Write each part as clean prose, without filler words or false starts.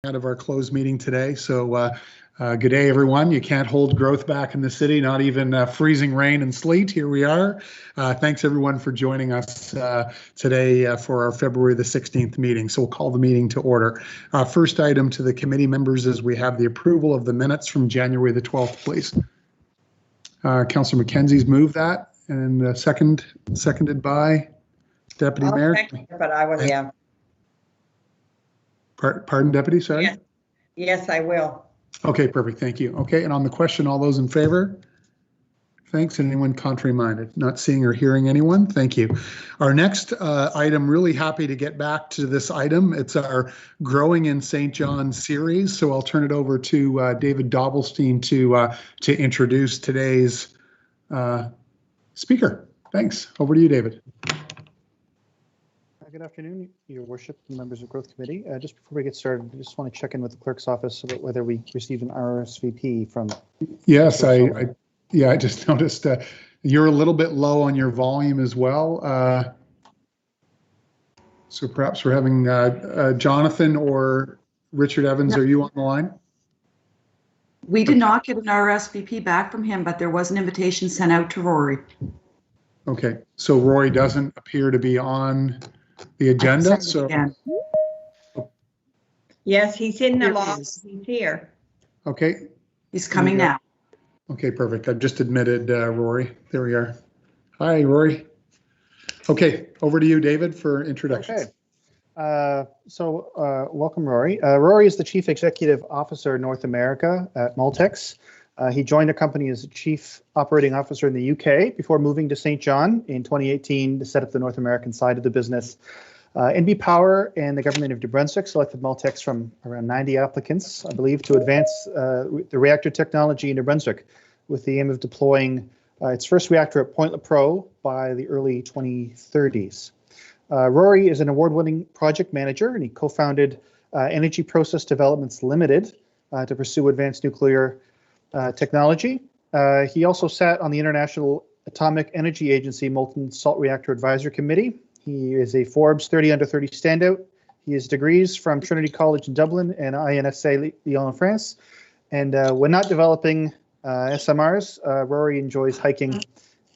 Out of our closed meeting today. So good day, everyone. You can't hold growth back in the city, not even freezing rain and sleet. Here we are. Thanks, everyone, for joining us today for our February the 16th meeting. So we'll call the meeting to order. First item to the committee members is we have the approval of the minutes from January the 12th, please. Councillor McKenzie's moved that, and seconded by Deputy Mayor. But I will, yeah. Pardon, Deputy, sorry? Yes, I will. Okay, perfect, thank you. Okay, and on the question, all those in favor? Thanks, anyone contrary minded? Not seeing or hearing anyone, thank you. Our next item, really happy to get back to this item. It's our Growing in St. John series, so I'll turn it over to David Dobbelstein to introduce today's speaker. Thanks, over to you, David. Good afternoon, Your Worship, members of Growth Committee. Just before we get started, I just want to check in with the clerk's office about whether we received an RSVP from. Yes, I just noticed you're a little bit low on your volume as well. So perhaps we're having Jonathan or Richard Evans. No. Are you on the line? We did not get an RSVP back from him, but there was an invitation sent out to Rory. Okay, so Rory doesn't appear to be on the agenda, so yes, he's in the lobby. He's here. Okay, he's coming now. Okay, perfect. I've just admitted Rory. There we are. Hi, Rory. Okay, over to you, David, for introductions. Okay. Welcome, Rory. Rory is the Chief Executive Officer North America at Multex. He joined the company as Chief Operating Officer in the UK before moving to St. John in 2018 to set up the North American side of the business. NB Power and the government of New Brunswick selected Multex from around 90 applicants, I believe, to advance the reactor technology in New Brunswick with the aim of deploying its first reactor at Point Lepreau by the early 2030s. Rory is an award-winning project manager, and he co-founded Energy Process Developments Limited to pursue advanced nuclear technology. He also sat on the International Atomic Energy Agency Molten Salt Reactor Advisory Committee. He is a Forbes 30 under 30 standout. He has degrees from Trinity College in Dublin and INSA Lyon in France. And when not developing SMRs, Rory enjoys hiking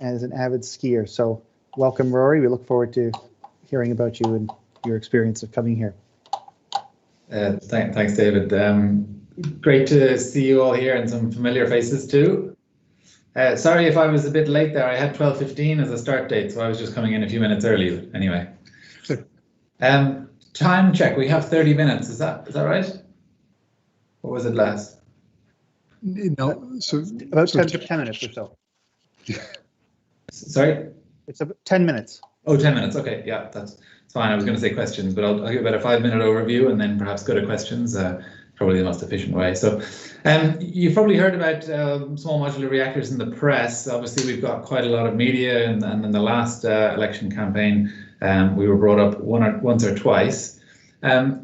and is an avid skier. So welcome, Rory. We look forward to hearing about you and your experience of coming here. Thanks, David. Great to see you all here and some familiar faces too. Sorry if I was a bit late there. I had 12:15 as a start date, so I was just coming in a few minutes early. Anyway, time check. We have 30 minutes. Is that right? Or was it less? No, so about 10 minutes or so. Sorry? It's about 10 minutes. Oh, 10 minutes. Okay, yeah, that's fine. I was going to say questions, but I'll give about a 5-minute overview and then perhaps go to questions. Probably the most efficient way. So you've probably heard about small modular reactors in the press. Obviously, we've got quite a lot of media, and in the last election campaign, we were brought up once or twice.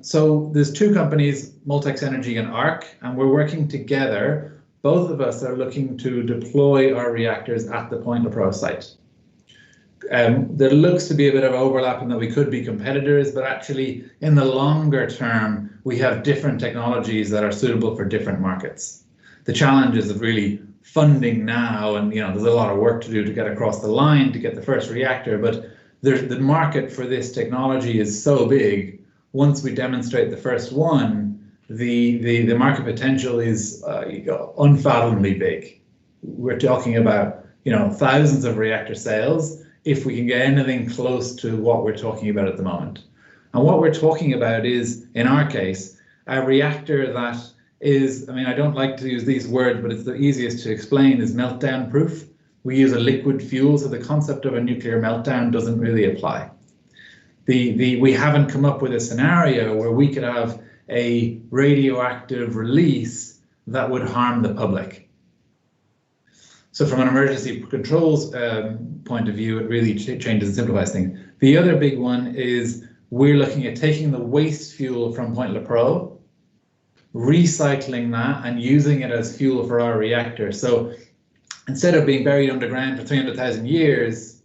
So there's two companies, Multex Energy and ARC, and we're working together. Both of us are looking to deploy our reactors at the Point Lepreau site. There looks to be a bit of overlap in that we could be competitors, but actually in the longer term, we have different technologies that are suitable for different markets. The challenges of really funding now, and there's a lot of work to do to get across the line to get the first reactor, but the market for this technology is so big. Once we demonstrate the first one, the market potential is unfathomably big. We're talking about thousands of reactor sales if we can get anything close to what we're talking about at the moment. And what we're talking about is, in our case, a reactor that is, I don't like to use these words, but it's the easiest to explain, is meltdown proof. We use a liquid fuel, so the concept of a nuclear meltdown doesn't really apply. We haven't come up with a scenario where we could have a radioactive release that would harm the public. So from an emergency controls point of view, it really changes and simplifies things. The other big one is we're looking at taking the waste fuel from Point Lepreau, recycling that and using it as fuel for our reactor. So instead of being buried underground for 300,000 years,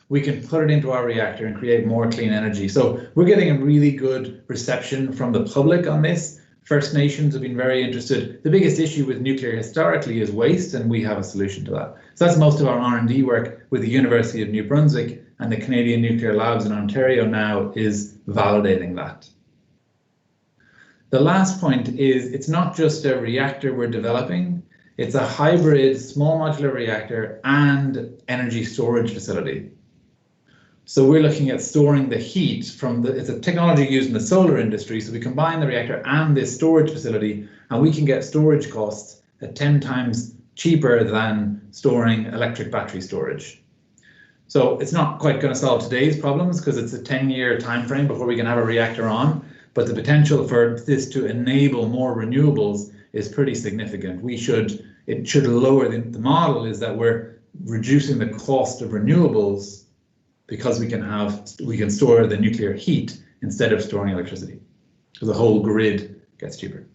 we can put it into our reactor and create more clean energy. So we're getting a really good reception from the public on this, First Nations have been very interested. The biggest issue with nuclear historically is waste, and we have a solution to that. So that's most of our R&D work with the University of New Brunswick and the Canadian Nuclear Labs in Ontario now is validating that. The last point is it's not just a reactor we're developing, it's a hybrid small modular reactor and energy storage facility. So we're looking at storing the heat from it's a technology used in the solar industry. So we combine the reactor and this storage facility, and we can get storage costs at 10 times cheaper than storing electric battery storage. So it's not quite going to solve today's problems because it's a 10-year time frame before we can have a reactor on, but the potential for this to enable more renewables is pretty significant. It should lower the model is that we're reducing the cost of renewables because we can store the nuclear heat instead of storing electricity. So the whole grid gets cheaper.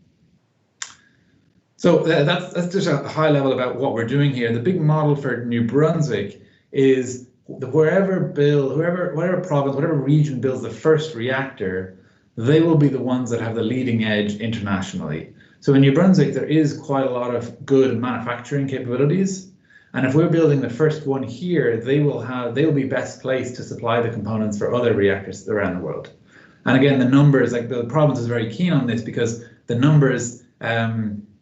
So that's just a high level about what we're doing here. The big model for New Brunswick is whatever province, whatever region builds the first reactor, they will be the ones that have the leading edge internationally. So in New Brunswick, there is quite a lot of good manufacturing capabilities. And if we're building the first one here, they'll be best placed to supply the components for other reactors around the world. And again, the numbers, like the province is very keen on this because the numbers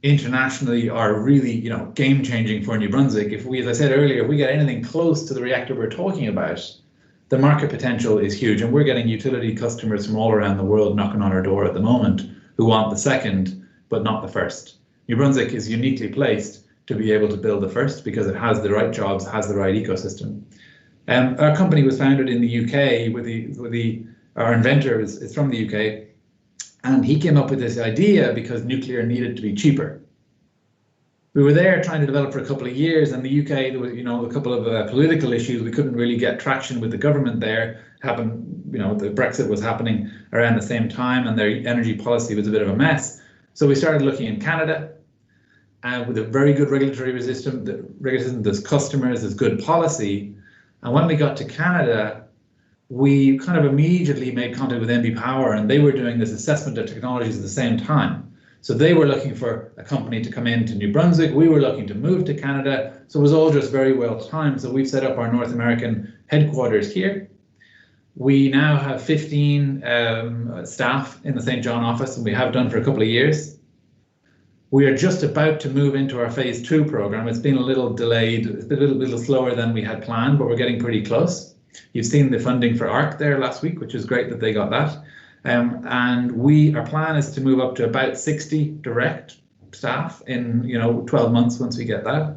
internationally are really, game changing for New Brunswick. As I said earlier, if we get anything close to the reactor we're talking about, the market potential is huge. And we're getting utility customers from all around the world knocking on our door at the moment who want the second, but not the first. New Brunswick is uniquely placed to be able to build the first because it has the right jobs, has the right ecosystem. Our company was founded in the UK our inventor is from the UK, and he came up with this idea because nuclear needed to be cheaper. We were there trying to develop for a couple of years, and the UK, there was a couple of political issues. We couldn't really get traction with the government there. The Brexit was happening around the same time, and their energy policy was a bit of a mess. So we started looking in Canada. With a very good regulatory system, there's customers, there's good policy. And when we got to Canada, we kind of immediately made contact with NB Power, and they were doing this assessment of technologies at the same time. So they were looking for a company to come into New Brunswick. We were looking to move to Canada. So it was all just very well timed. So we've set up our North American headquarters here. We now have 15 staff in the St. John office, and we have done for a couple of years. We are just about to move into our phase 2 program. It's been a little delayed, it's been a little slower than we had planned, but we're getting pretty close. You've seen the funding for ARC there last week, which is great that they got that. And our plan is to move up to about 60 direct staff in 12 months once we get that.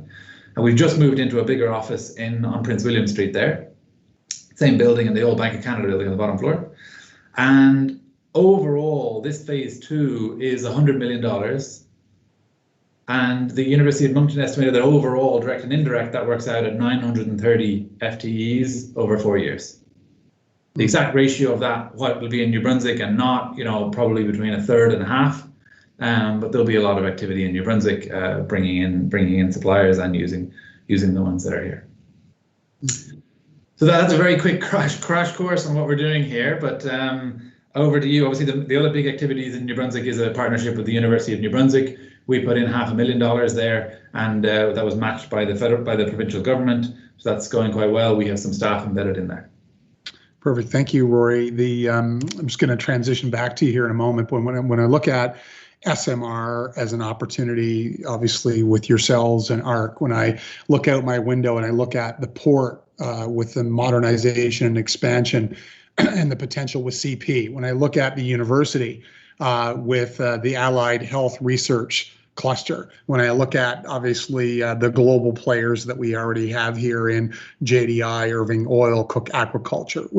And we've just moved into a bigger office on Prince William Street there. Same building in the old Bank of Canada building on the bottom floor. And overall, this phase 2 is $100 million. And the University of Moncton estimated that overall, direct and indirect, that works out at 930 FTEs over 4 years. The exact ratio of that, what will be in New Brunswick and not, probably between a third and a half. But there'll be a lot of activity in New Brunswick, bringing in suppliers and using the ones that are here. So that's a very quick crash course on what we're doing here. But over to you. Obviously, the other big activities in New Brunswick is a partnership with the University of New Brunswick. We put in $500,000 there, and that was matched by the provincial government. So that's going quite well. We have some staff embedded in there. Perfect. Thank you, Rory. I'm just going to transition back to you here in a moment. But when I look at SMR as an opportunity, obviously with yourselves and ARC, when I look out my window and I look at the port with the modernization and expansion and the potential with CP, when I look at the university with the Allied Health Research Cluster, when I look at obviously the global players that we already have here in JDI, Irving Oil, Cook Aquaculture,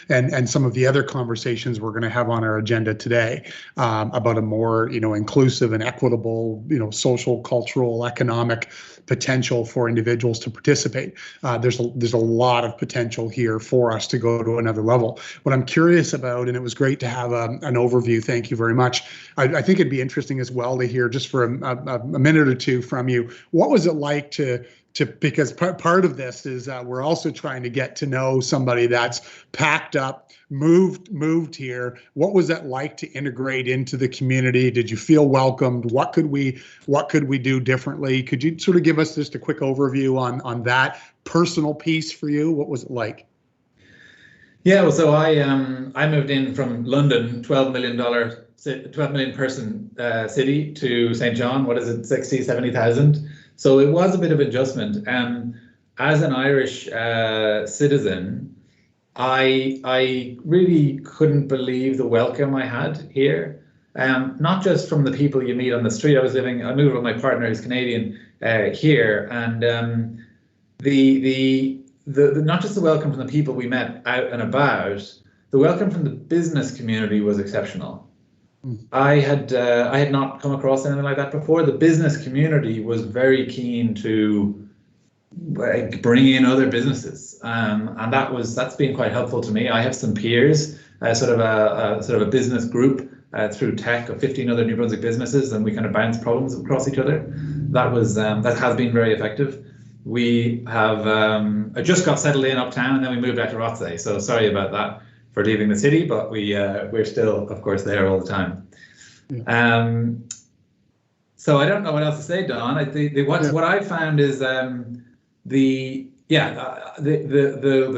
and some of the other conversations we're going to have on our agenda today about a more inclusive and equitable social, cultural, economic potential for individuals to participate. There's a lot of potential here for us to go to another level. What I'm curious about, and it was great to have an overview. Thank you very much. I think it'd be interesting as well to hear just for a minute or two from you. What was it like to because part of this is we're also trying to get to know somebody that's packed up, moved here. What was it like to integrate into the community? Did you feel welcomed? What could we do differently? Could you sort of give us just a quick overview on that personal piece for you? What was it like? Yeah, well, so I moved in from London, $12 million person city, to St. John. What is it, 60, 70,000? So it was a bit of adjustment. As an Irish citizen, I really couldn't believe the welcome I had here. Not just from the people you meet on the street. I moved with my partner who's Canadian here, and the not just the welcome from the people we met out and about, the welcome from the business community was exceptional. I had not come across anything like that before. The business community was very keen to bring in other businesses, and that's been quite helpful to me. I have some peers, sort of a business group through tech of 15 other New Brunswick businesses, and we kind of bounce problems across each other. That has been very effective. We have I just got settled in uptown, and then we moved out to Rothesay. So sorry about that for leaving the city, but we're still, of course, there all the time. Yeah. So I don't know what else to say, Don. I think what I found is the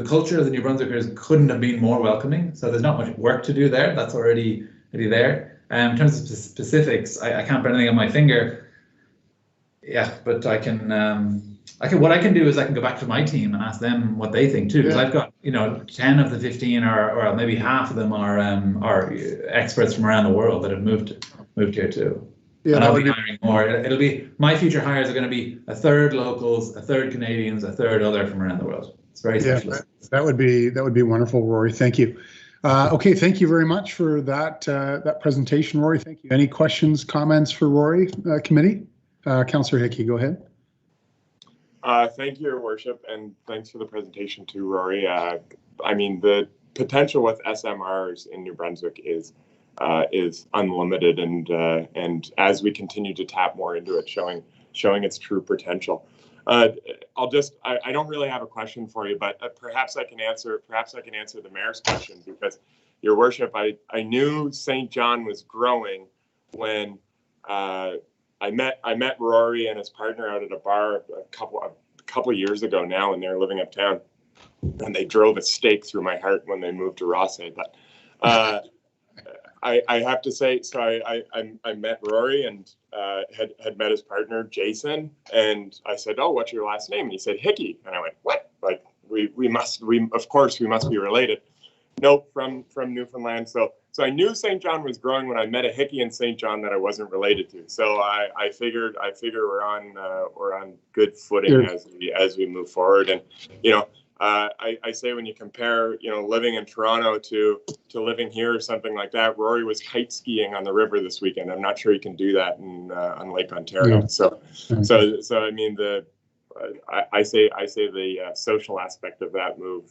culture of the New Brunswickers couldn't have been more welcoming. So there's not much work to do there. That's already there. In terms of specifics, I can't put anything on my finger. Yeah, but what I can do is I can go back to my team and ask them what they think too. Because I've got 10 of the 15, or maybe half of them are experts from around the world that have moved here too. Yeah, and I'll be hiring more. It'll be, my future hires are going to be a third locals, a third Canadians, a third other from around the world. It's very special. That would be wonderful, Rory. Thank you. Okay, thank you very much for that presentation, Rory. Thank you. Any questions, comments for Rory, committee? Councillor Hickey, go ahead. Thank you, Your Worship, and thanks for the presentation too, Rory. I mean, the potential with SMRs in New Brunswick is unlimited, and as we continue to tap more into it, showing its true potential. I don't really have a question for you, but perhaps I can answer the mayor's question, because, Your Worship, I knew St. John was growing when I met Rory and his partner out at a bar a couple of years ago now, and they're living uptown, and they drove a stake through my heart when they moved to Rothesay. But I have to say, so I met Rory and had met his partner Jason, and I said, "Oh, what's your last name?" And he said, "Hickey," and I went, "What? Like of course we must be related." Nope, from Newfoundland. So I knew St. John was growing when I met a Hickey in St. John that I wasn't related to. So I figure we're on good footing as we move forward. And I say, when you compare living in Toronto to living here or something like that, Rory was kite skiing on the river this weekend. I'm not sure you can do that on Lake Ontario. No. So I mean I say the social aspect of that move.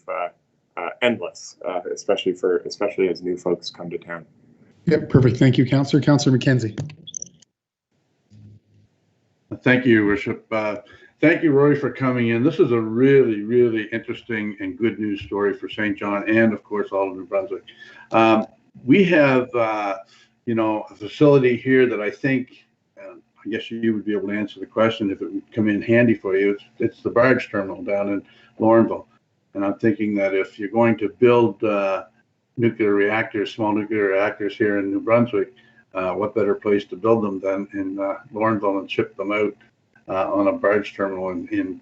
Endless, especially as new folks come to town. Yep, perfect. Thank you, Councillor. Councillor McKenzie. Thank you, Your Worship. Thank you, Rory, for coming in. This is a really, really interesting and good news story for St. John and, of course, all of New Brunswick. We have, a facility here that I think, I guess you would be able to answer the question if it would come in handy for you. It's the barge terminal down in Laurenville. And I'm thinking that if you're going to build nuclear reactors, small nuclear reactors here in New Brunswick, what better place to build them than in Laurenville and ship them out on a barge terminal in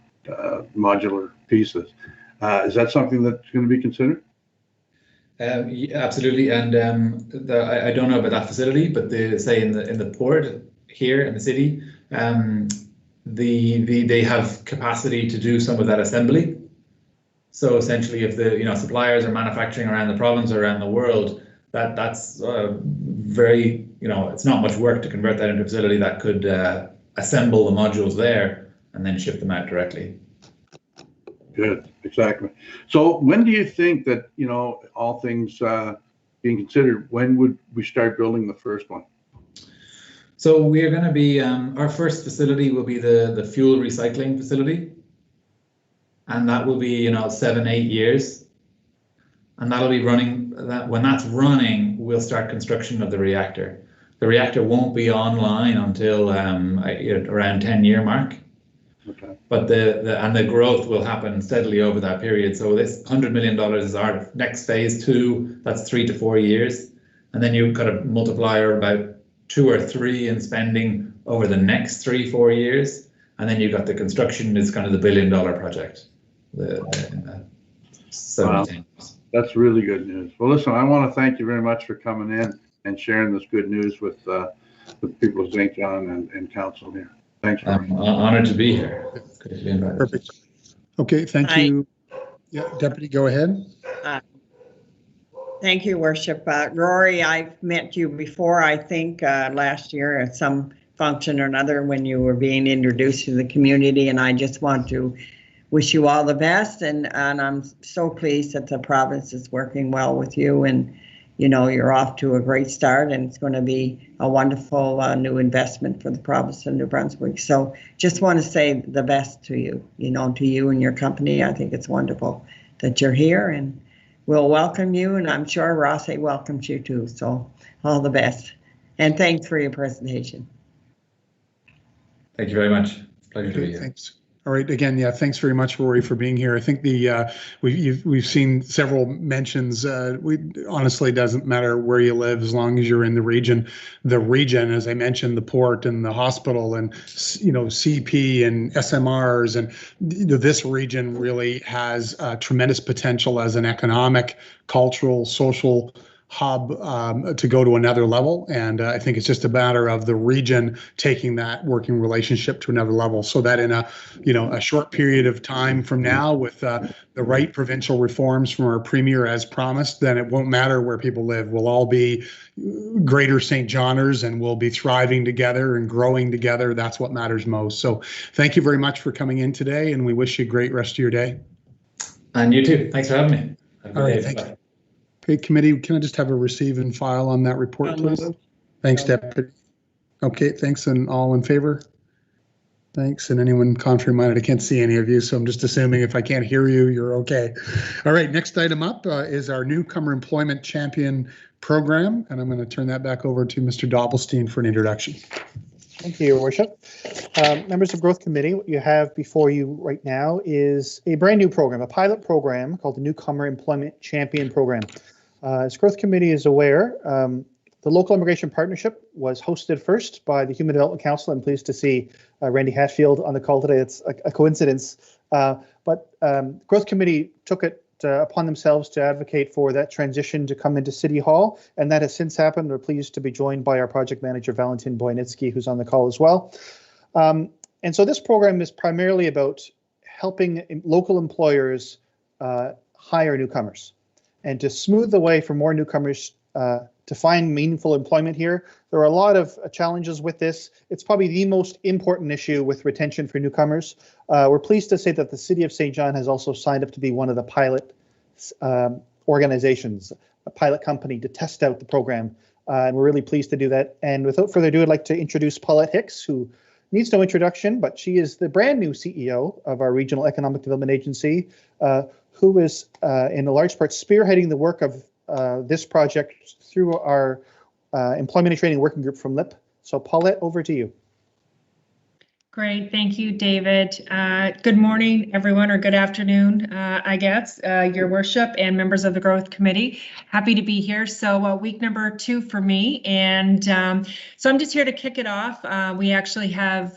modular pieces. Is that something that's going to be considered? Yeah, absolutely. And I don't know about that facility, but say in the port here in the city, they have capacity to do some of that assembly. So essentially, if the suppliers are manufacturing around the province or around the world, that's very it's not much work to convert that into a facility that could assemble the modules there and then ship them out directly. Good, exactly. So when do you think that all things being considered, when would we start building the first one? So we are going to be our first facility will be the fuel recycling facility. and that will be, you know, 7-8 years. And that'll be running, when that's running, we'll start construction of the reactor. The reactor won't be online until around 10-year mark. Okay. But the growth will happen steadily over that period. So this $100 million is our next phase 2. That's 3 to 4 years, and then you kind of multiply about 2 or 3 in spending over the next 3-4 years, and then you've got the construction is kind of the $1 billion project. Wow. That's really good news. Well, listen, I want to thank you very much for coming in and sharing this good news with the people of St. John and council here. Thanks. I'm honored to be here. Good to be invited. Perfect. Okay, thank you. Yeah, Deputy, go ahead. Thank you, Worship. Rory, I've met you before, I think, last year at some function or another when you were being introduced to the community, and I just want to wish you all the best, and I'm so pleased that the province is working well with you, and you know, you're off to a great start, and it's going to be a wonderful new investment for the province of New Brunswick. So just want to say the best to you, you know, to you and your company. I think it's wonderful that you're here, and we'll welcome you, and I'm sure Rosse welcomes you too. So all the best, and thanks for your presentation. Thank you very much. Pleasure to be here. Thanks. All right. Again, yeah, thanks very much, Rory, for being here. I think we've seen several mentions. We honestly doesn't matter where you live as long as you're in the region. The region, as I mentioned, the port and the hospital, and you know, CP and SMRs, and this region really has tremendous potential as an economic, cultural, social hub to go to another level, and I think it's just a matter of the region taking that working relationship to another level, so that in a short period of time from now, with the right provincial reforms from our premier as promised, then it won't matter where people live. We'll all be greater St. Johners, and we'll be thriving together and growing together. That's what matters most. So thank you very much for coming in today, and we wish you a great rest of your day. And you too. Thanks for having me. All right, thank you. Okay, committee, can I just have a receive and file on that report, please? Thanks, Deputy. Okay, thanks, and all in favor? Thanks, and anyone contrary minded? I can't see any of you, so I'm just assuming if I can't hear you, you're okay. All right, next item up is our Newcomer Employment Champion Program, and I'm going to turn that back over to Mr. Doppelstein for an introduction. Thank you, Your Worship. Members of Growth Committee, what you have before you right now is a brand new program, a pilot program called the Newcomer Employment Champion Program. As Growth Committee is aware, the Local Immigration Partnership was hosted first by the Human Development Council. I'm pleased to see Randy Hatfield on the call today. It's a coincidence. But Growth Committee took it upon themselves to advocate for that transition to come into City Hall, and that has since happened. We're pleased to be joined by our project manager, Valentin Boyanitsky, who's on the call as well. And so this program is primarily about helping local employers hire newcomers and to smooth the way for more newcomers to find meaningful employment here. There are a lot of challenges with this. It's probably the most important issue with retention for newcomers. We're pleased to say that the City of St. John has also signed up to be one of the pilot organizations, a pilot company to test out the program. And we're really pleased to do that. And without further ado, I'd like to introduce Paulette Hicks, who needs no introduction, but she is the brand new CEO of our Regional Economic Development Agency, who is in a large part spearheading the work of this project through our Employment and Training Working Group from LIP. So Paulette, over to you. Great, thank you, David. Good morning, everyone, or good afternoon, I guess, Your Worship and members of the Growth Committee. Happy to be here. So week number 2 for me, and so I'm just here to kick it off. We actually have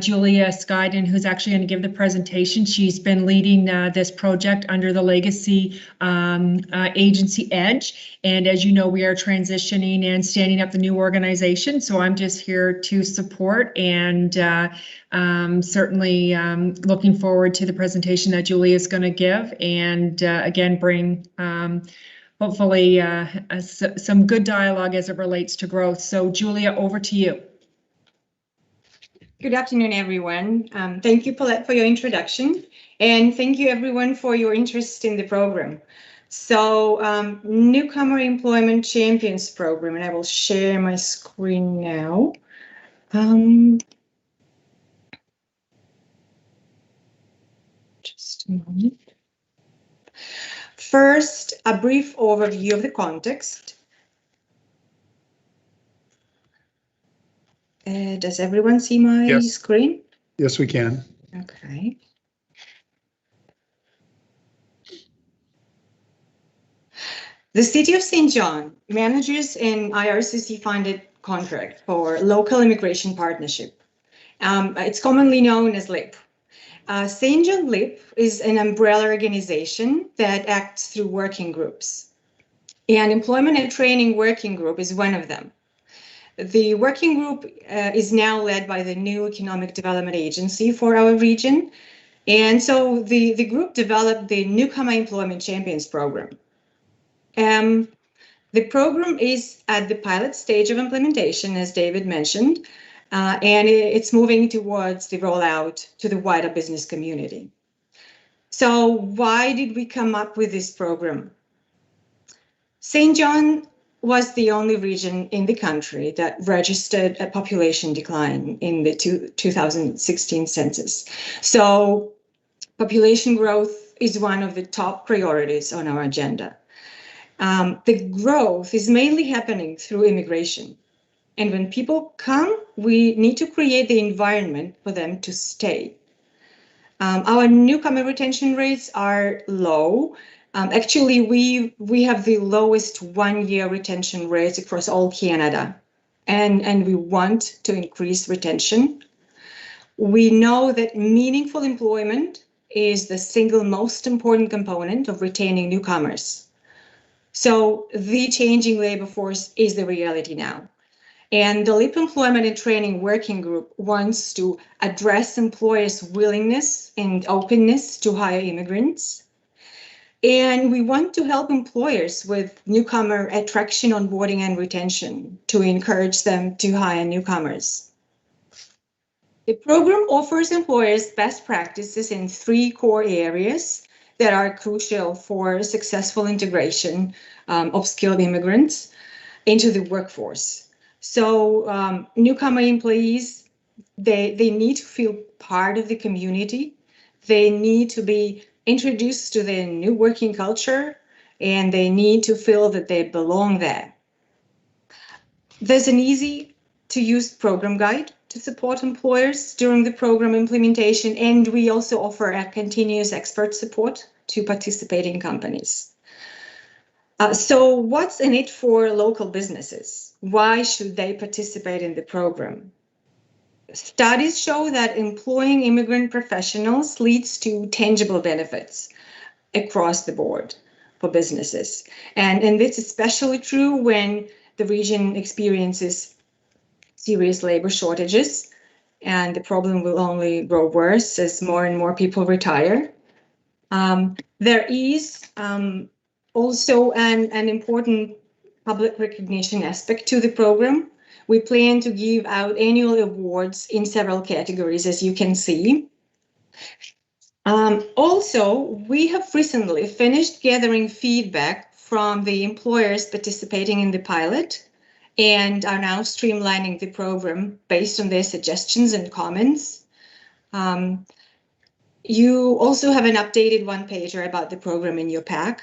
Julia Skyden, who's actually going to give the presentation. She's been leading this project under the Legacy Agency Edge, and as you know, we are transitioning and standing up the new organization. So I'm just here to support and certainly looking forward to the presentation that Julia is going to give, and again bring hopefully some good dialogue as it relates to growth. So Julia, over to you. Good afternoon, everyone. Thank you, Paulette, for your introduction, and thank you everyone for your interest in the program. So Newcomer Employment Champions Program, and I will share my screen now. Just First, a brief overview of the context. Does everyone see my screen? Yes, we can. Okay. The City of St. John manages an IRCC-funded contract for local immigration partnership. It's commonly known as LIP. St. John LIP is an umbrella organization that acts through working groups. And Employment and Training Working Group is one of them. The working group is now led by the new Economic Development Agency for our region. And so the group developed the Newcomer Employment Champions Program. The program is at the pilot stage of implementation, as David mentioned, and it's moving towards the rollout to the wider business community. So why did we come up with this program? St. John was the only region in the country that registered a population decline in the 2016 census. So population growth is one of the top priorities on our agenda. The growth is mainly happening through immigration. And when people come, we need to create the environment for them to stay. Our newcomer retention rates are low. Actually, we have the lowest one-year retention rates across all Canada, and we want to increase retention. We know that meaningful employment is the single most important component of retaining newcomers. So the changing labor force is the reality now. And the LIP Employment and Training Working Group wants to address employers' willingness and openness to hire immigrants. And we want to help employers with newcomer attraction, onboarding, and retention to encourage them to hire newcomers. The program offers employers best practices in 3 core areas that are crucial for successful integration of skilled immigrants into the workforce. So newcomer employees, they need to feel part of the community. They need to be introduced to the new working culture, and they need to feel that they belong there. There's an easy-to-use program guide to support employers during the program implementation, and we also offer a continuous expert support to participating companies. So what's in it for local businesses? Why should they participate in the program? Studies show that employing immigrant professionals leads to tangible benefits across the board for businesses. And it's especially true when the region experiences serious labor shortages, and the problem will only grow worse as more and more people retire. There is also an important public recognition aspect to the program. We plan to give out annual awards in several categories, as you can see. Also, we have recently finished gathering feedback from the employers participating in the pilot and are now streamlining the program based on their suggestions and comments. You also have an updated one-pager about the program in your pack.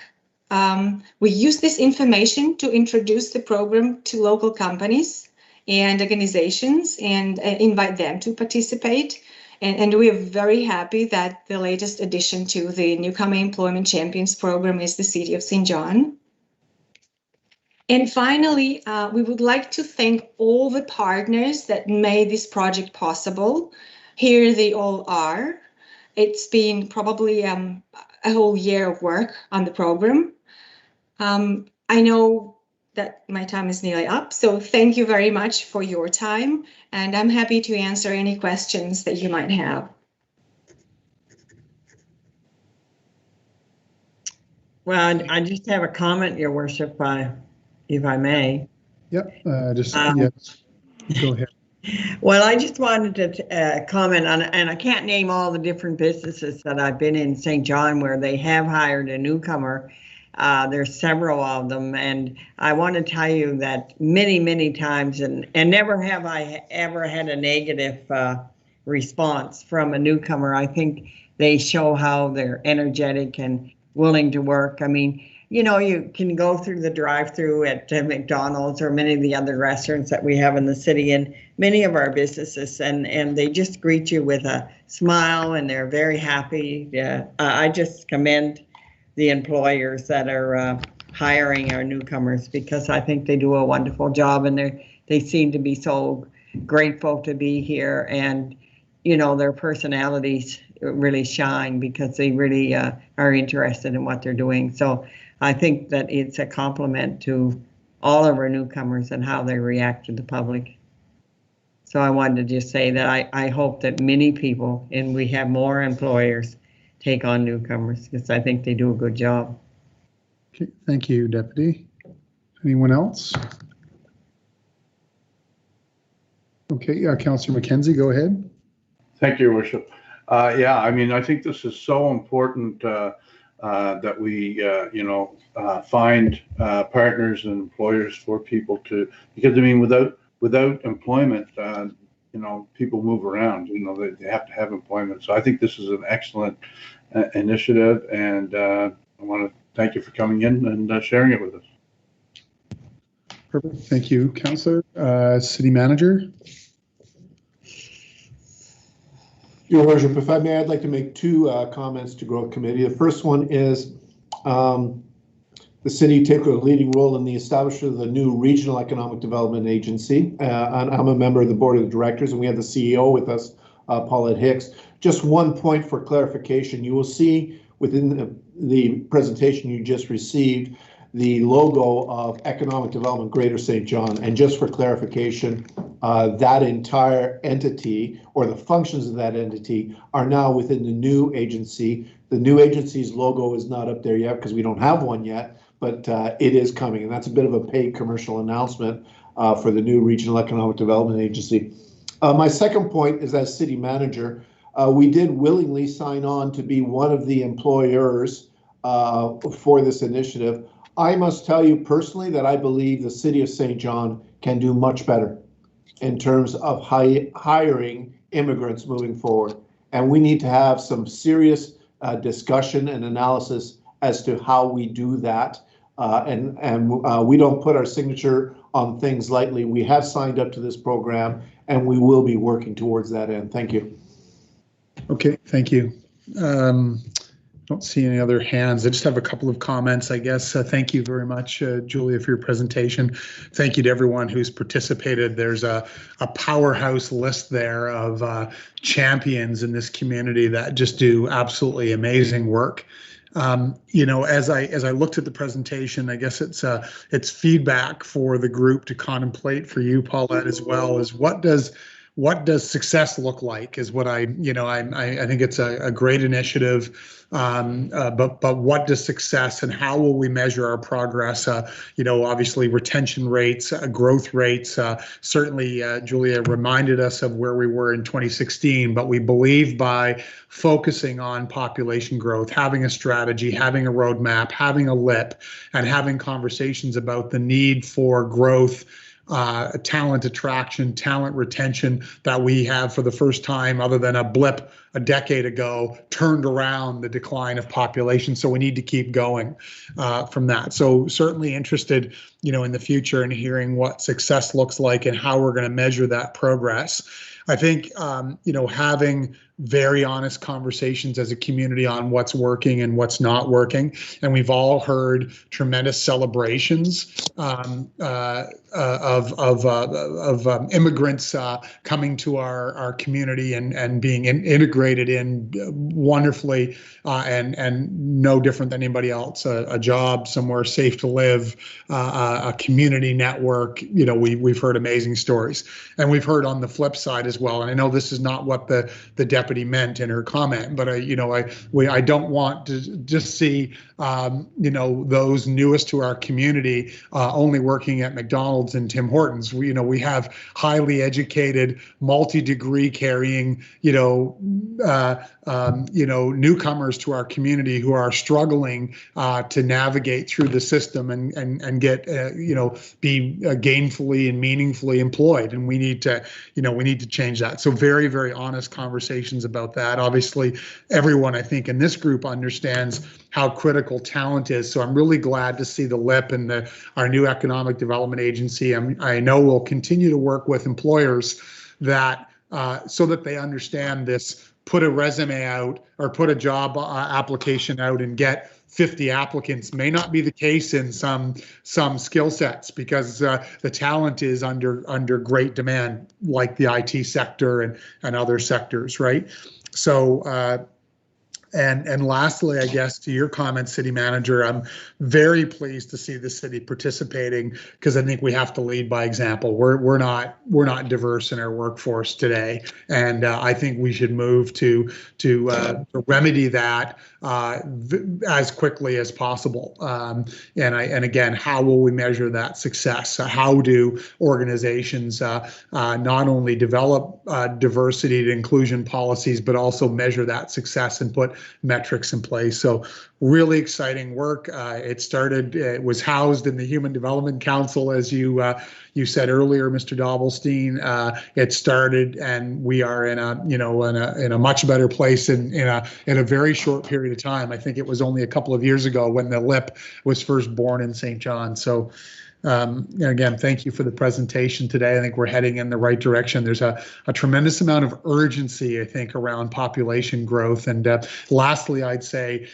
We use this information to introduce the program to local companies and organizations and invite them to participate. And we are very happy that the latest addition to the Newcomer Employment Champions program is the City of St. John. And finally, we would like to thank all the partners that made this project possible. Here they all are. It's been probably a whole year of work on the program. I know that my time is nearly up, so thank you very much for your time, and I'm happy to answer any questions that you might have. Well, I just have a comment, Your Worship, if I may. Yep, yes, go ahead. Well, I just wanted to comment on, and I can't name all the different businesses that I've been in St. John where they have hired a newcomer. There's several of them, and I want to tell you that many, many times, and never have I ever had a negative response from a newcomer. I think they show how they're energetic and willing to work. I mean, you can go through the drive-through at McDonald's or many of the other restaurants that we have in the city and many of our businesses, and they just greet you with a smile and they're very happy. Yeah, I just commend the employers that are hiring our newcomers, because I think they do a wonderful job, and they seem to be so grateful to be here, and their personalities really shine because they really are interested in what they're doing. So I think that it's a compliment to all of our newcomers and how they react to the public. So I wanted to just say that I hope that many people, and we have more employers, take on newcomers, because I think they do a good job. Okay, thank you, Deputy. Anyone else? Okay, Councillor McKenzie, go ahead. Thank you, Your Worship. Yeah, I mean, I think this is so important that we, find partners and employers for people because I mean, without employment, people move around. They have to have employment. So I think this is an excellent initiative, and I want to thank you for coming in and sharing it with us. Perfect. Thank you, Councillor. City Manager. Your Worship, if I may, I'd like to make two comments to Growth Committee. The first one is the city took a leading role in the establishment of the new Regional Economic Development Agency. And I'm a member of the Board of Directors, and we have the CEO with us, Paulette Hicks. Just one point for clarification. You will see within the presentation you just received the logo of Economic Development Greater St. John. And just for clarification, that entire entity, or the functions of that entity, are now within the new agency. The new agency's logo is not up there yet because we don't have one yet, but it is coming. And that's a bit of a paid commercial announcement for the new Regional Economic Development Agency. My second point is, as city manager, we did willingly sign on to be one of the employers for this initiative. I must tell you personally that I believe the city of St. John can do much better in terms of hiring immigrants moving forward. And we need to have some serious discussion and analysis as to how we do that. And we don't put our signature on things lightly. We have signed up to this program, and we will be working towards that end. Thank you. Okay, thank you. Don't see any other hands. I just have a couple of comments, I guess. Thank you very much, Julia, for your presentation. Thank you to everyone who's participated. There's a powerhouse list there of champions in this community that just do absolutely amazing work. As I looked at the presentation, I guess it's feedback for the group to contemplate, for you, Paulette, as well, as what does success look like, is what I think it's a great initiative. But what does success, and how will we measure our progress? Obviously retention rates, growth rates. Certainly, Julia reminded us of where we were in 2016, but we believe by focusing on population growth, having a strategy, having a roadmap, having a LIP, and having conversations about the need for growth, talent attraction, talent retention, that we have for the first time, other than a blip a decade ago, turned around the decline of population. So we need to keep going from that. So certainly interested, in the future, and hearing what success looks like and how we're going to measure that progress. I think, having very honest conversations as a community on what's working and what's not working. And we've all heard tremendous celebrations of immigrants coming to our community and being integrated in wonderfully, and no different than anybody else. A job somewhere safe to live, a community network. We've heard amazing stories, and we've heard on the flip side as well. And I know this is not what the deputy meant in her comment, but I don't want to just see those newest to our community only working at McDonald's and Tim Hortons. We have highly educated, multi-degree carrying newcomers to our community who are struggling to navigate through the system and get be gainfully and meaningfully employed, and we need to change that. So very, very honest conversations about that. Obviously, everyone I think in this group understands how critical talent is. So I'm really glad to see the LIP and our new economic development agency. I know we'll continue to work with employers that so that they understand this. Put a resume out or put a job application out and get 50 applicants may not be the case in some skill sets, because the talent is under great demand, like the IT sector and other sectors, right? So and lastly, I guess to your comment, City Manager, I'm very pleased to see the city participating, because I think we have to lead by example. We're not diverse in our workforce today, and I think we should move to remedy that as quickly as possible. And again, how will we measure that success? How do organizations not only develop diversity and inclusion policies, but also measure that success and put metrics in place? So really exciting work. It was housed in the Human Development Council, as you said earlier, Mr. Dobbelstein. It started, and we are in a much better place in a very short period of time. I think it was only a couple of years ago when the LIP was first born in St. John. So again, thank you for the presentation today. I think we're heading in the right direction. There's a tremendous amount of urgency, I think, around population growth. And lastly, I'd say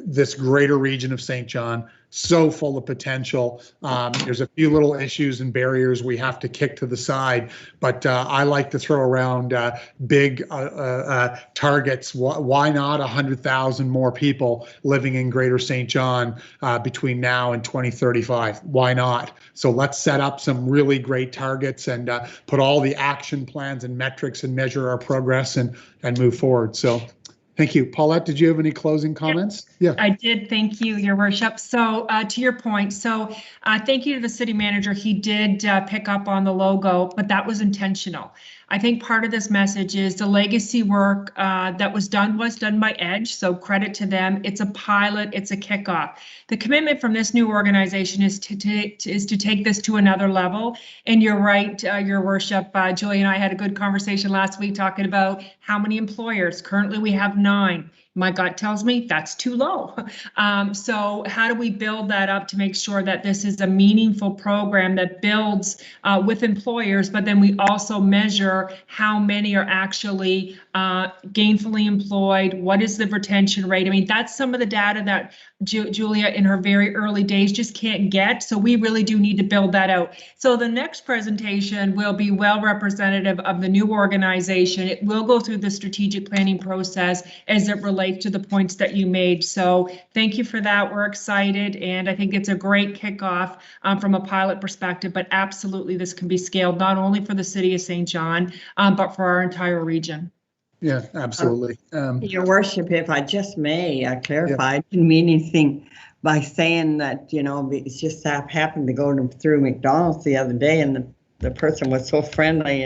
this greater region of St. John, so full of potential. There's a few little issues and barriers we have to kick to the side, but I like to throw around big targets. Why not 100,000 more people living in Greater St. John between now and 2035? Why not? So let's set up some really great targets and put all the action plans and metrics and measure our progress and move forward. So thank you. Paulette, did you have any closing comments? Yeah, I did. Thank you, Your Worship. So to your point, so thank you to the city manager. He did pick up on the logo, but that was intentional. I think part of this message is the legacy work that was done by Edge, so credit to them. It's a pilot, it's a kickoff. The commitment from this new organization is to take this to another level. And you're right, Your Worship, Julie and I had a good conversation last week talking about how many employers. Currently we have 9. My gut tells me that's too low. So how do we build that up to make sure that this is a meaningful program that builds with employers, but then we also measure how many are actually gainfully employed? What is the retention rate? I mean, that's some of the data that Julia in her very early days just can't get. So we really do need to build that out. So the next presentation will be well representative of the new organization. It will go through the strategic planning process as it relates to the points that you made. So thank you for that. We're excited, and I think it's a great kickoff from a pilot perspective, but absolutely this can be scaled not only for the city of St. John, but for our entire region. Yeah, absolutely. Your Worship, if I just may clarify, I didn't mean anything by saying that, it's just happened to go through McDonald's the other day, and the person was so friendly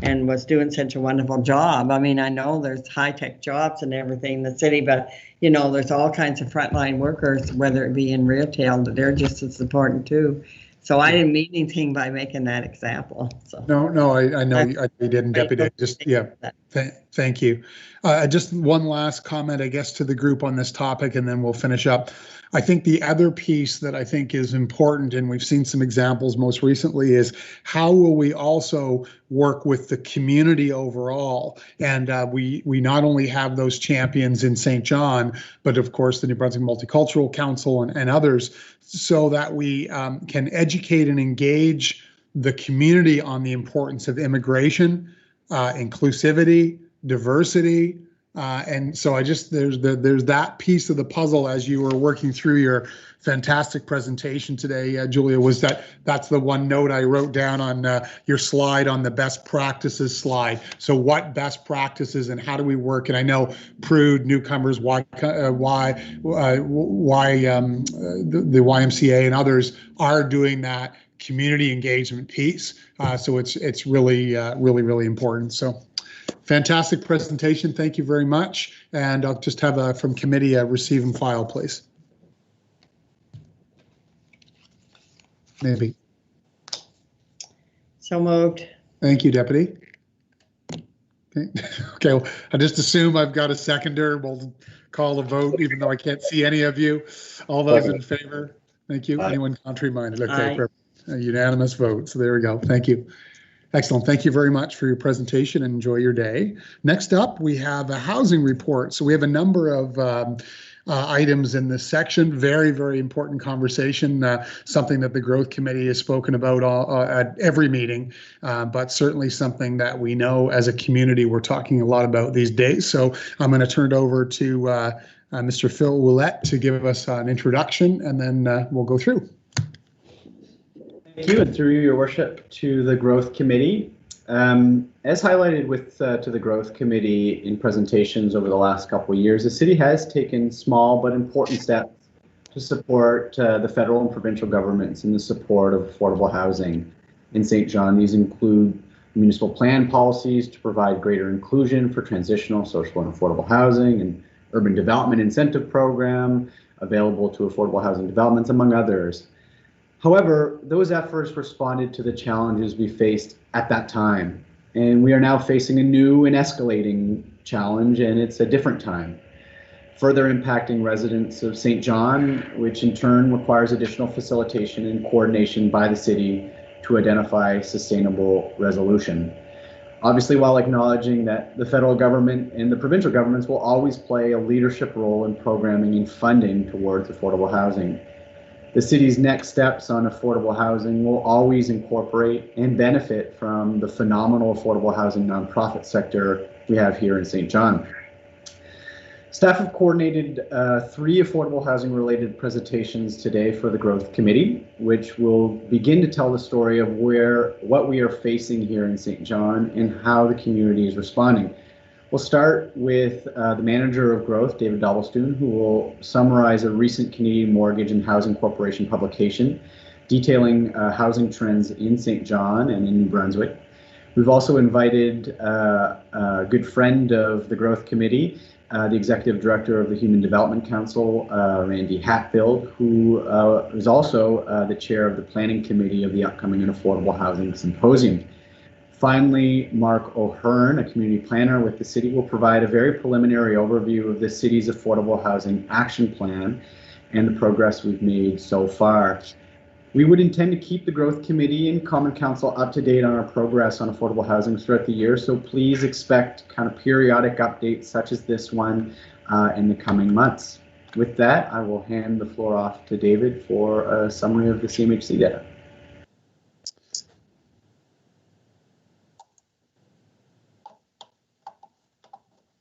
and was doing such a wonderful job. I mean, I know there's high-tech jobs and everything in the city, but, there's all kinds of frontline workers, whether it be in retail, that they're just as important too. So I didn't mean anything by making that example. So. No, I know you didn't, Deputy. Just, yeah, thank you. Just one last comment, I guess, to the group on this topic, and then we'll finish up. I think the other piece that I think is important, and we've seen some examples most recently, is how will we also work with the community overall? And we not only have those champions in St. John, but of course the New Brunswick Multicultural Council and others, so that we can educate and engage the community on the importance of immigration, inclusivity, diversity. And so there's that piece of the puzzle as you were working through your fantastic presentation today, Julia, that's the one note I wrote down on your slide, on the best practices slide. So what best practices and how do we work? And I know Prude, Newcomers, the YMCA and others are doing that community engagement piece. So it's really important. So. Fantastic presentation. Thank you very much. And I'll just have from committee receive and file, please. maybe. So moved. Thank you, Deputy. Okay, okay, well, I just assume I've got a seconder. We'll call a vote, even though I can't see any of you. All those in favor? Thank you. Aye. Anyone contrary minded? Okay, Aye. perfect. A unanimous vote. So there we go. Thank you. Excellent. Thank you very much for your presentation and enjoy your day. Next up, we have a housing report. So we have a number of items in this section. Very, very important conversation, something that the Growth Committee has spoken about at every meeting, but certainly something that we know as a community we're talking a lot about these days. So I'm going to turn it over to Mr. Phil Ouellette to give us an introduction, and then we'll go through. Thank you, and through your worship to the Growth Committee. As highlighted to the Growth Committee in presentations over the last couple of years, the city has taken small but important steps to support the federal and provincial governments in the support of affordable housing in St. John. These include municipal plan policies to provide greater inclusion for transitional, social, and affordable housing, and urban development incentive program available to affordable housing developments, among others. However, those efforts responded to the challenges we faced at that time, and we are now facing a new and escalating challenge, and it's a different time, further impacting residents of St. John, which in turn requires additional facilitation and coordination by the city to identify sustainable resolution. Obviously, while acknowledging that the federal government and the provincial governments will always play a leadership role in programming and funding towards affordable housing, the city's next steps on affordable housing will always incorporate and benefit from the phenomenal affordable housing nonprofit sector we have here in St. John. Staff have coordinated 3 affordable housing related presentations today for the Growth Committee, which will begin to tell the story of what we are facing here in St. John and how the community is responding. We'll start with the manager of growth, David Dobblestoon, who will summarize a recent Canadian Mortgage and Housing Corporation publication detailing housing trends in St. John and in New Brunswick. We've also invited a good friend of the Growth Committee, the Executive Director of the Human Development Council, Randy Hatfield, who is also the Chair of the Planning Committee of the upcoming Affordable Housing Symposium. Finally, Mark O'Hearn, a community planner with the city, will provide a very preliminary overview of the city's affordable housing action plan and the progress we've made so far. We would intend to keep the Growth Committee and Common Council up to date on our progress on affordable housing throughout the year, so please expect kind of periodic updates such as this one in the coming months. With that, I will hand the floor off to David for a summary of the CMHC data.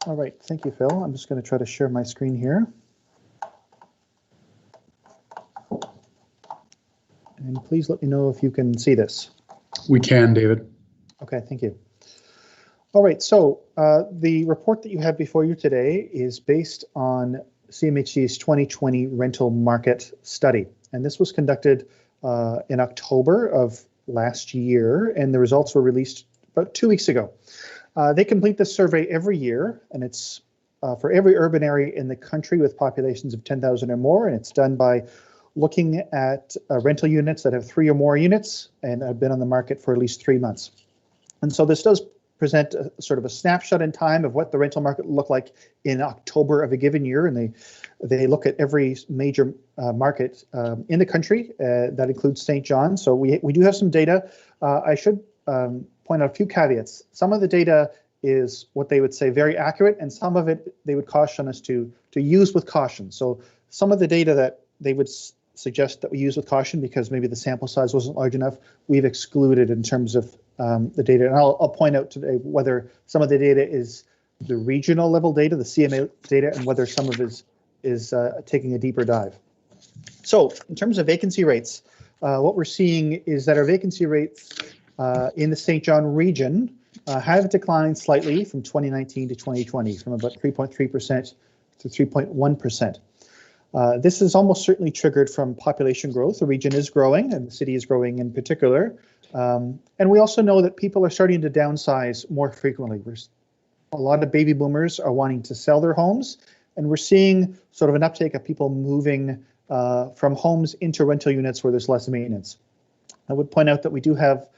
All right, thank you, Phil. I'm just going to try to share my screen here. And please let me know if you can see this. We can, David. Okay, thank you. All right, so the report that you have before you today is based on CMHC's 2020 rental market study. And this was conducted in October of last year, and the results were released about 2 weeks ago. They complete this survey every year, and it's for every urban area in the country with populations of 10,000 or more, and it's done by looking at rental units that have 3 or more units and have been on the market for at least 3 months. And so this does present a sort of a snapshot in time of what the rental market looked like in October of a given year, and they look at every major market in the country. That includes St. John. So we do have some data. I should point out a few caveats. Some of the data is what they would say very accurate, and some of it they would caution us to use with caution. So some of the data that they would suggest that we use with caution because maybe the sample size wasn't large enough, we've excluded in terms of the data. And I'll point out today whether some of the data is the regional level data, the CMA data, and whether some of it is taking a deeper dive. So in terms of vacancy rates, what we're seeing is that our vacancy rates in the St. John region have declined slightly from 2019 to 2020, from about 3.3% to 3.1%. This is almost certainly triggered from population growth. The region is growing, and the city is growing in particular. And we also know that people are starting to downsize more frequently. A lot of baby boomers are wanting to sell their homes, and we're seeing sort of an uptake of people moving from homes into rental units where there's less maintenance. I would point out that we do have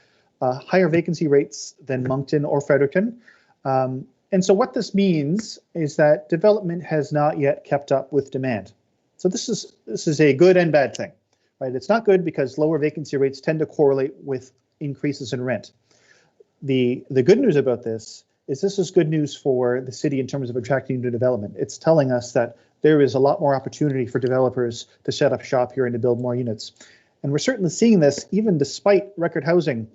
higher vacancy rates than Moncton or Fredericton. And so what this means is that development has not yet kept up with demand. So this is a good and bad thing, right? It's not good because lower vacancy rates tend to correlate with increases in rent. The good news about this is good news for the city in terms of attracting new development. It's telling us that there is a lot more opportunity for developers to set up shop here and to build more units. And we're certainly seeing this even despite record housing.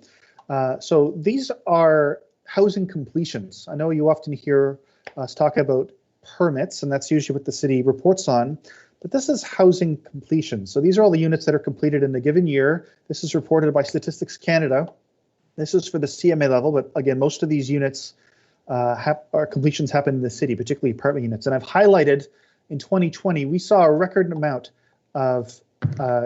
So these are housing completions. I know you often hear us talk about permits, and that's usually what the city reports on, but this is housing completion. So these are all the units that are completed in a given year. This is reported by Statistics Canada. This is for the CMA level, but again, most of these units completions happen in the city, particularly apartment units. And I've highlighted in 2020, we saw a record amount of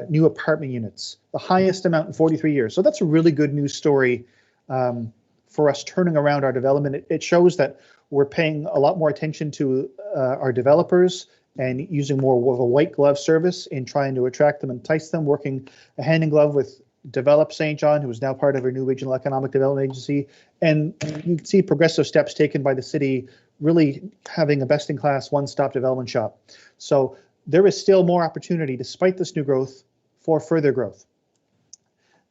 new apartment units, the highest amount in 43 years. So that's a really good news story for us turning around our development. It shows that we're paying a lot more attention to our developers and using more of a white glove service in trying to attract them, entice them, working hand in glove with Develop St. John, who is now part of our new regional economic development agency. And you can see progressive steps taken by the city, really having a best-in-class one-stop development shop. So there is still more opportunity, despite this new growth, for further growth.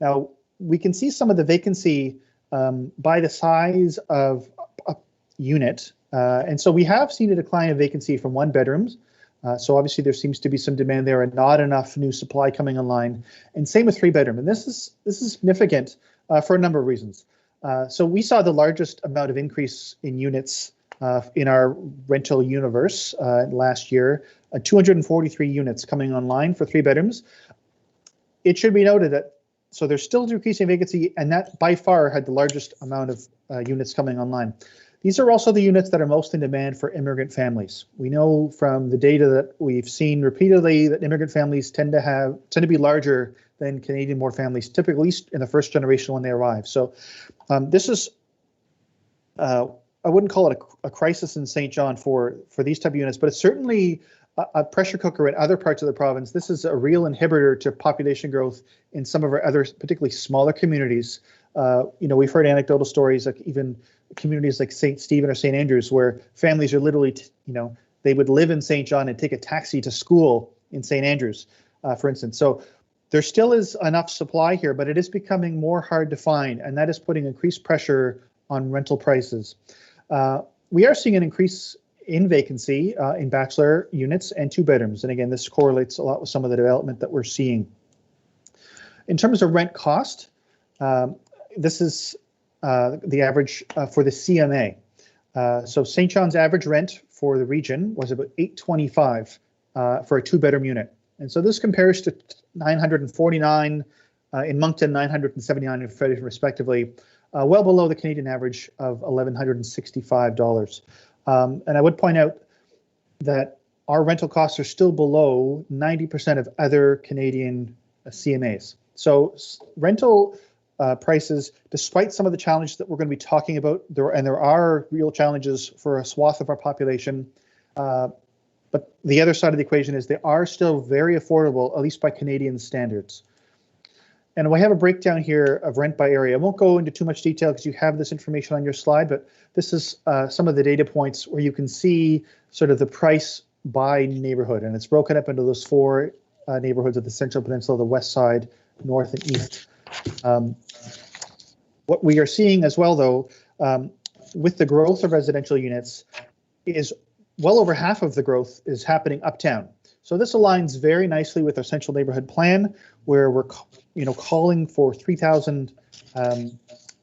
Now, we can see some of the vacancy by the size of a unit. And so we have seen a decline in vacancy from one bedrooms. So obviously there seems to be some demand there and not enough new supply coming online. And same with 3-bedroom. And this is significant for a number of reasons. So we saw the largest amount of increase in units in our rental universe last year, 243 units coming online for 3-bedrooms. It should be noted that so there's still decreasing vacancy, and that by far had the largest amount of units coming online. These are also the units that are most in demand for immigrant families. We know from the data that we've seen repeatedly that immigrant families tend to be larger than Canadian-born families, typically in the first generation when they arrive. So this is, I wouldn't call it a crisis in St. John for these type of units, but it's certainly a pressure cooker in other parts of the province. This is a real inhibitor to population growth in some of our other, particularly smaller communities. We've heard anecdotal stories, like even communities like St. Stephen or St. Andrews, where families are literally, they would live in St. John and take a taxi to school in St. Andrews, for instance. So there still is enough supply here, but it is becoming more hard to find, and that is putting increased pressure on rental prices. We are seeing an increase in vacancy in bachelor units and 2-bedrooms. And again, this correlates a lot with some of the development that we're seeing. In terms of rent cost, this is the average for the CMA. So St. John's average rent for the region was about $825 for a 2-bedroom unit. And so this compares to $949 in Moncton, $979 in Fredericton, respectively, well below the Canadian average of $1,165. And I would point out that our rental costs are still below 90% of other Canadian CMAs. So rental prices, despite some of the challenges that we're going to be talking about, there are real challenges for a swath of our population. But the other side of the equation is they are still very affordable, at least by Canadian standards. And we have a breakdown here of rent by area. I won't go into too much detail because you have this information on your slide, but this is some of the data points where you can see sort of the price by neighborhood. And it's broken up into those 4 neighborhoods of the Central Peninsula, the West Side, North and East. What we are seeing as well, though, with the growth of residential units, is well over half of the growth is happening uptown. So this aligns very nicely with our central neighborhood plan, where we're calling for 3,000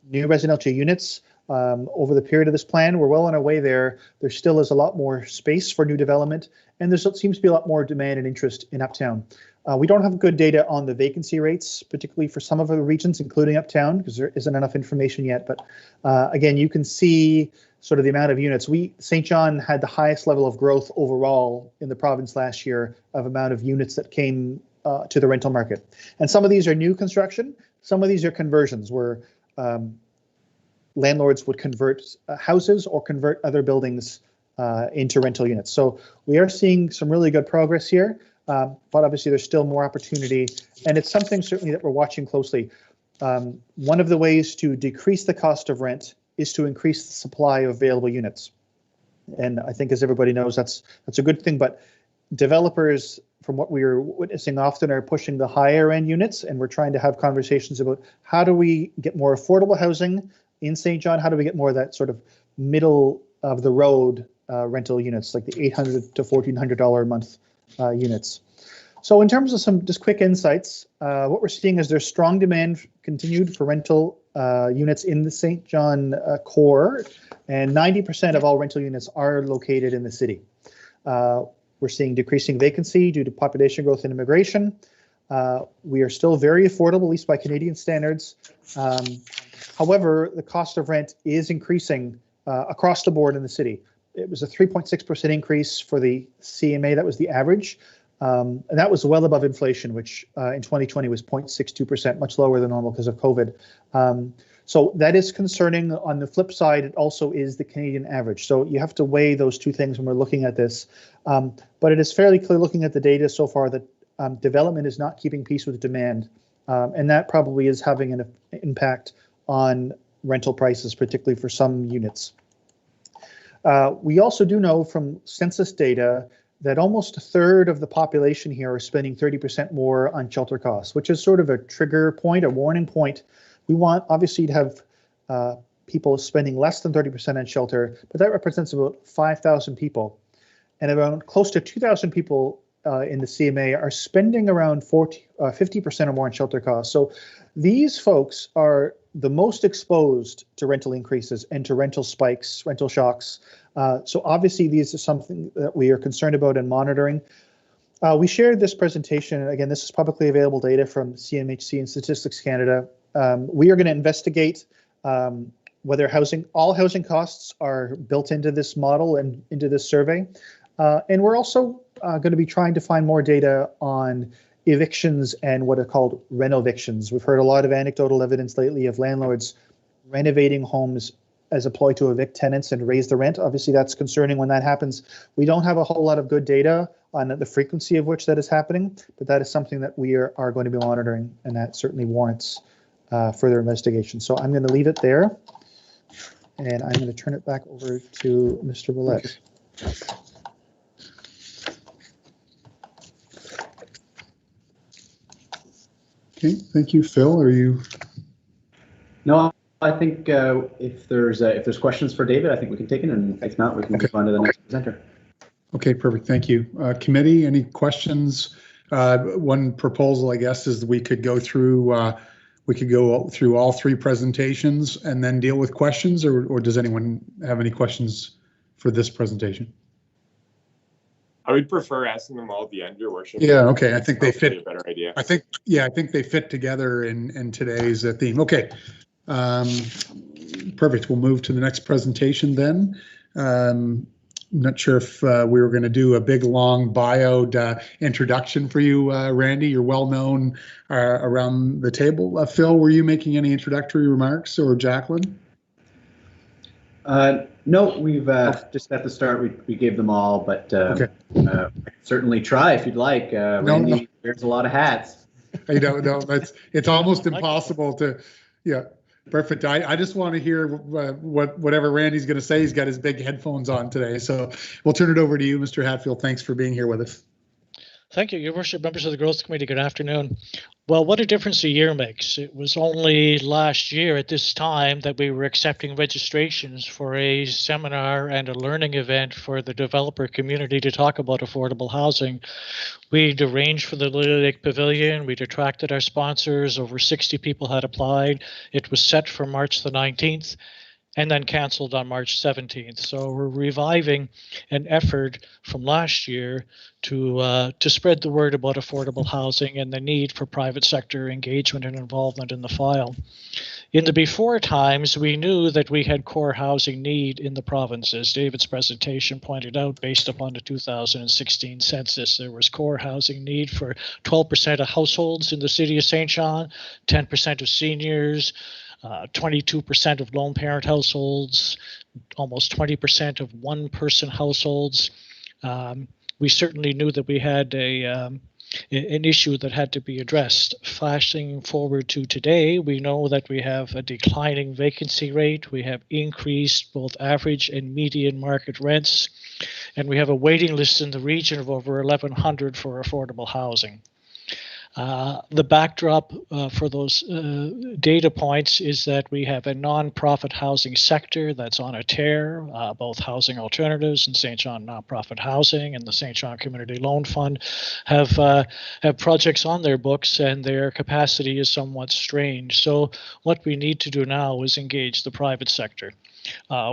new residential units over the period of this plan. We're well on our way there. There still is a lot more space for new development, and there seems to be a lot more demand and interest in uptown. We don't have good data on the vacancy rates, particularly for some of the regions, including uptown, because there isn't enough information yet. But again, you can see sort of the amount of units. St. John had the highest level of growth overall in the province last year of amount of units that came to the rental market. And some of these are new construction. Some of these are conversions where landlords would convert houses or convert other buildings into rental units. So we are seeing some really good progress here, but obviously there's still more opportunity, and it's something certainly that we're watching closely. one of the ways to decrease the cost of rent is to increase the supply of available units. And I think, as everybody knows, that's a good thing. But developers, from what we're witnessing often, are pushing the higher end units, and we're trying to have conversations about how do we get more affordable housing in St. John? How do we get more of that sort of middle of the road rental units, like the $800 to $1,400 a month units? So in terms of some just quick insights, what we're seeing is there's strong demand continued for rental units in the St. John core, and 90% of all rental units are located in the city. We're seeing decreasing vacancy due to population growth and immigration. We are still very affordable, at least by Canadian standards. However, the cost of rent is increasing across the board in the city. It was a 3.6% increase for the CMA. That was the average. And that was well above inflation, which in 2020 was 0.62%, much lower than normal because of COVID. So that is concerning. On the flip side, it also is the Canadian average. So you have to weigh those two things when we're looking at this. But it is fairly clear, looking at the data so far, that development is not keeping pace with demand. And that probably is having an impact on rental prices, particularly for some units. We also do know from census data that almost a third of the population here are spending 30% more on shelter costs, which is sort of a trigger point, a warning point. We want, obviously, to have people spending less than 30% on shelter, but that represents about 5,000 people. And around close to 2,000 people in the CMA are spending around 50% or more on shelter costs. So these folks are the most exposed to rental increases and to rental spikes, rental shocks. So obviously, these are something that we are concerned about and monitoring. We shared this presentation, and again, this is publicly available data from Cmhc and Statistics Canada. We are going to investigate whether all housing costs are built into this model and into this survey. And we're also going to be trying to find more data on evictions and what are called renovictions. We've heard a lot of anecdotal evidence lately of landlords renovating homes as a ploy to evict tenants and raise the rent. Obviously, that's concerning when that happens. We don't have a whole lot of good data on the frequency of which that is happening, but that is something that we are going to be monitoring, and that certainly warrants further investigation. So I'm going to leave it there, and I'm going to turn it back over to Mr. Willett. Okay, thank you, Phil. Are you? No, I think if there's questions for David, I think we can take it, and if not, we can move on to the next presenter. Okay, perfect. Thank you. Committee, any questions? One proposal, I guess, is we could go through all three presentations and then deal with questions, or does anyone have any questions for this presentation? I would prefer asking them all at the end, Your Worship. Yeah, okay. I think they fit. A better idea. I think they fit together in today's theme. Okay, perfect. We'll move to the next presentation then. I'm not sure if we were going to do a big long bio introduction for you, Randy. You're well known around the table. Phil, were you making any introductory remarks, or Jacqueline? No, we've just at the start we gave them all, but okay. Certainly try if you'd like. Randy wears a lot of hats. I don't know. It's almost impossible to. Yeah, perfect. I just want to hear whatever Randy's going to say. He's got his big headphones on today, so we'll turn it over to you, Mr. Hatfield. Thanks for being here with us. Thank you, Your Worship, members of the Growth Committee. Good afternoon. Well, what a difference a year makes. It was only last year at this time that we were accepting registrations for a seminar and a learning event for the developer community to talk about affordable housing. We'd arranged for the Lily Lake Pavilion. We'd attracted our sponsors. Over 60 people had applied. It was set for March the 19th. And then canceled on March 17th. So we're reviving an effort from last year to spread the word about affordable housing and the need for private sector engagement and involvement in the file. In the before times, we knew that we had core housing need in the province. As David's presentation pointed out, based upon the 2016 census, there was core housing need for 12% of households in the city of St. John, 10% of seniors, 22% of lone parent households, almost 20% of one-person households. We certainly knew that we had an issue that had to be addressed. Flashing forward to today, we know that we have a declining vacancy rate. We have increased both average and median market rents, and we have a waiting list in the region of over 1,100 for affordable housing. The backdrop for those data points is that we have a nonprofit housing sector that's on a tear. Both Housing Alternatives and St. John Nonprofit Housing and the St. John Community Loan Fund have projects on their books, and their capacity is somewhat strained. So what we need to do now is engage the private sector.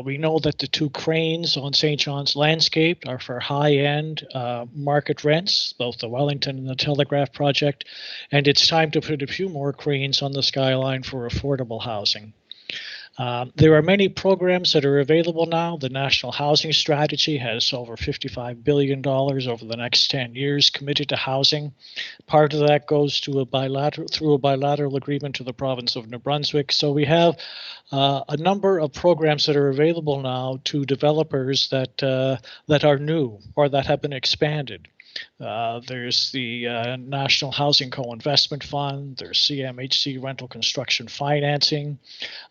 We know that the two cranes on St. John's landscape are for high-end market rents, both the Wellington and the Telegraph project, and it's time to put a few more cranes on the skyline for affordable housing. There are many programs that are available now. The National Housing Strategy has over $55 billion over the next 10 years committed to housing. Part of that goes to through a bilateral agreement to the province of New Brunswick. So we have a number of programs that are available now to developers that are new or that have been expanded. There's the National Housing Co-Investment Fund, there's Cmhc rental construction financing.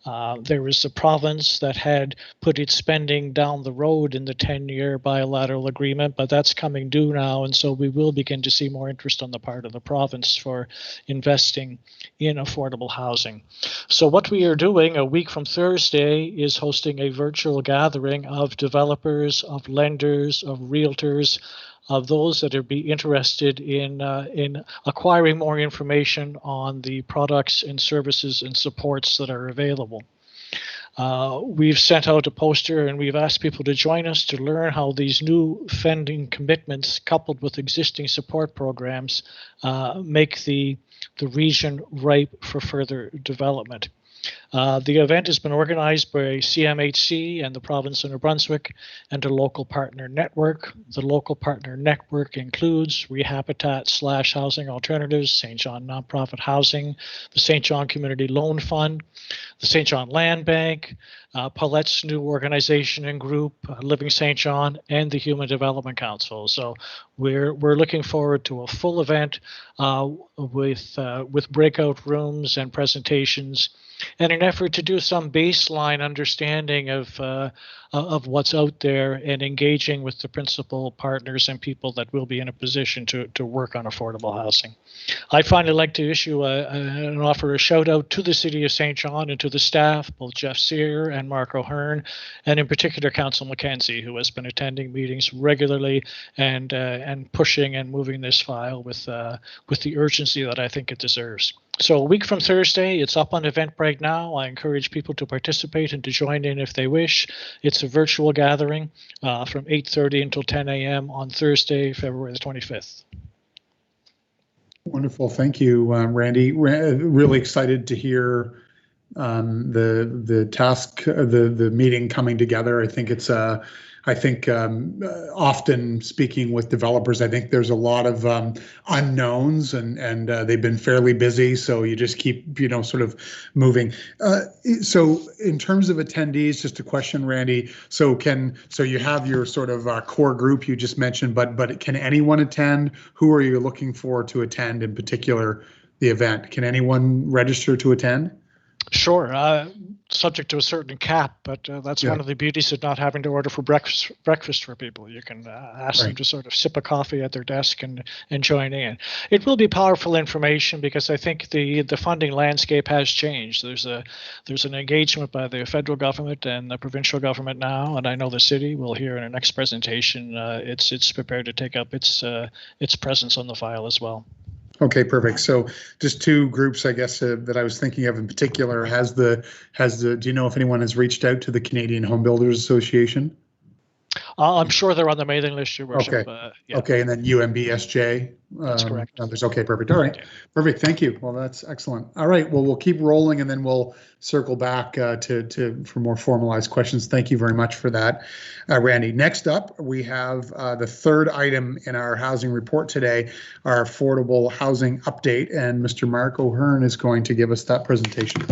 There was a province that had put its spending down the road in the 10-year bilateral agreement, but that's coming due now, and so we will begin to see more interest on the part of the province for investing in affordable housing. So what we are doing a week from Thursday is hosting a virtual gathering of developers, of lenders, of realtors, of those that would be interested in acquiring more information on the products and services and supports that are available. We've sent out a poster and we've asked people to join us to learn how these new funding commitments coupled with existing support programs make the region ripe for further development. The event has been organized by Cmhc and the province of New Brunswick and a local partner network. The local partner network includes Rehabitat / Housing Alternatives, St. John Nonprofit Housing, the St. John Community Loan Fund, the St. John Land Bank, Paulette's new organization and group, Living St. John, and the Human Development Council. So we're looking forward to a full event with breakout rooms and presentations, and an effort to do some baseline understanding of what's out there and engaging with the principal partners and people that will be in a position to work on affordable housing. I'd finally like to issue and offer a shout out to the City of St. John and to the staff, both Jeff Sear and Mark O'Hearn, and in particular Council Mackenzie, who has been attending meetings regularly and pushing and moving this file with the urgency that I think it deserves. So a week from Thursday, it's up on Eventbrite now. I encourage people to participate and to join in if they wish. It's a virtual gathering from 8:30 until 10 a.m. on Thursday, February the 25th. Wonderful. Thank you, Randy. Really excited to hear the task, the meeting coming together. I think it's often speaking with developers, I think there's a lot of unknowns and they've been fairly busy. So you just keep, sort of moving. So in terms of attendees, just a question, Randy. So you have your sort of core group you just mentioned, but can anyone attend? Who are you looking for to attend in particular the event? Can anyone register to attend? Sure, subject to a certain cap, but that's one of the beauties of not having to order for breakfast for people. You can ask them to sort of sip a coffee at their desk and join in. It will be powerful information because I think the funding landscape has changed. There's an engagement by the federal government and the provincial government now, and I know the city will hear in our next presentation. It's prepared to take up its presence on the file as well. Okay, perfect. So just two groups, I guess, that I was thinking of in particular. Do you know if anyone has reached out to the Canadian Home Builders Association? I'm sure they're on the mailing list, Your Worship. Okay. Okay, and then UMBSJ. That's correct. Okay, perfect. All right, perfect. Thank you. Well, that's excellent. All right. Well, we'll keep rolling, and then we'll circle back for more formalized questions. Thank you very much for that, Randy. Next up, we have the third item in our housing report today, our affordable housing update, and Mr. Mark O'Hearn is going to give us that presentation.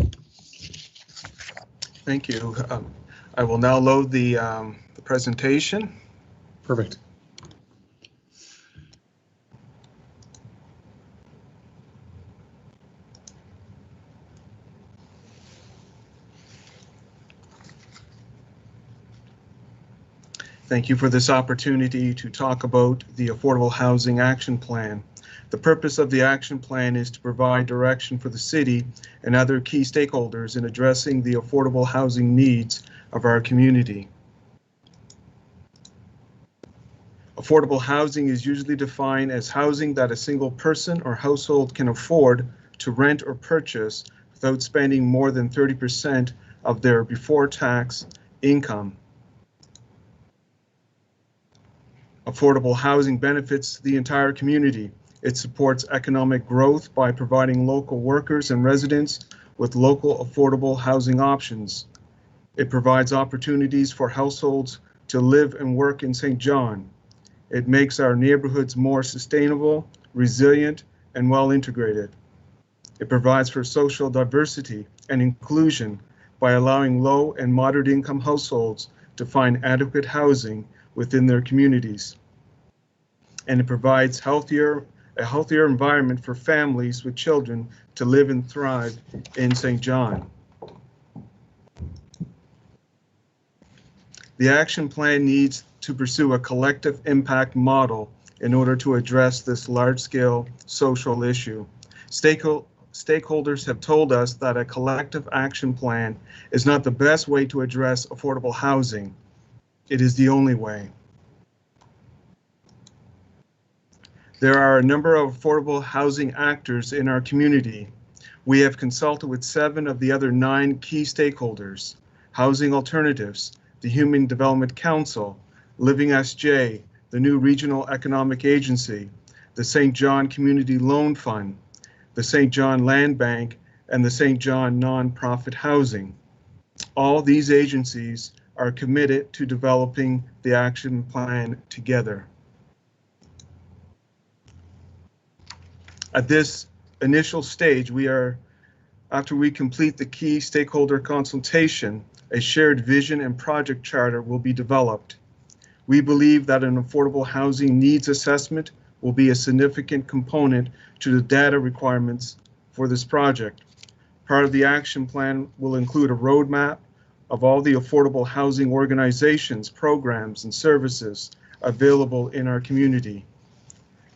Thank you. I will now load the presentation. Perfect. Thank you for this opportunity to talk about the Affordable Housing Action Plan. The purpose of the action plan is to provide direction for the city and other key stakeholders in addressing the affordable housing needs of our community. Affordable housing is usually defined as housing that a single person or household can afford to rent or purchase without spending more than 30% of their before-tax income. Affordable housing benefits the entire community. It supports economic growth by providing local workers and residents with local affordable housing options. It provides opportunities for households to live and work in St. John. It makes our neighborhoods more sustainable, resilient, and well integrated. It provides for social diversity and inclusion by allowing low and moderate income households to find adequate housing within their communities. And it provides a healthier environment for families with children to live and thrive in St. John. The action plan needs to pursue a collective impact model in order to address this large-scale social issue. Stakeholders have told us that a collective action plan is not the best way to address affordable housing. It is the only way. There are a number of affordable housing actors in our community. We have consulted with 7 of the other 9 key stakeholders: Housing Alternatives, the Human Development Council, Living SJ, the new Regional Economic Agency, the St. John Community Loan Fund, the St. John Land Bank, and the St. John Nonprofit Housing. All these agencies are committed to developing the action plan together. At this initial stage, after we complete the key stakeholder consultation, a shared vision and project charter will be developed. We believe that an affordable housing needs assessment will be a significant component to the data requirements for this project. Part of the action plan will include a roadmap of all the affordable housing organizations, programs, and services available in our community.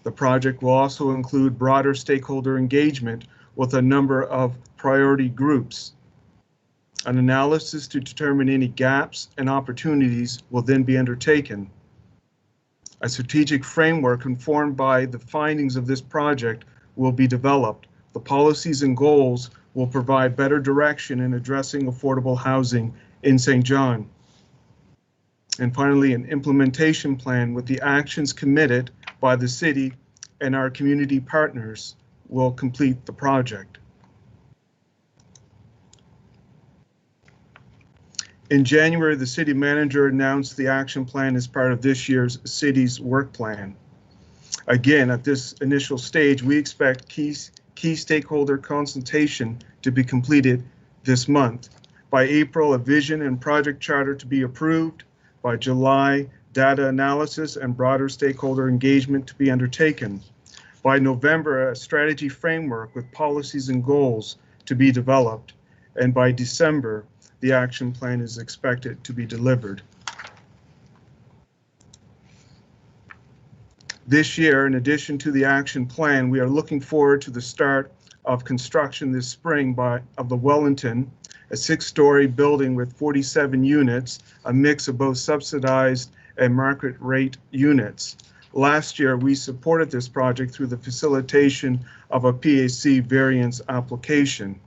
The project will also include broader stakeholder engagement with a number of priority groups. An analysis to determine any gaps and opportunities will then be undertaken. A strategic framework informed by the findings of this project will be developed. The policies and goals will provide better direction in addressing affordable housing in St. John. And finally, an implementation plan with the actions committed by the city and our community partners will complete the project. In January, the city manager announced the action plan as part of this year's city's work plan. Again, at this initial stage, we expect key stakeholder consultation to be completed this month. By April, a vision and project charter to be approved. By July, data analysis and broader stakeholder engagement to be undertaken. By November, a strategy framework with policies and goals to be developed. And by December, the action plan is expected to be delivered. This year, in addition to the action plan, we are looking forward to the start of construction this spring of the Wellington, a 6-story building with 47 units, a mix of both subsidized and market rate units. Last year, we supported this project through the facilitation of a PAC variance application.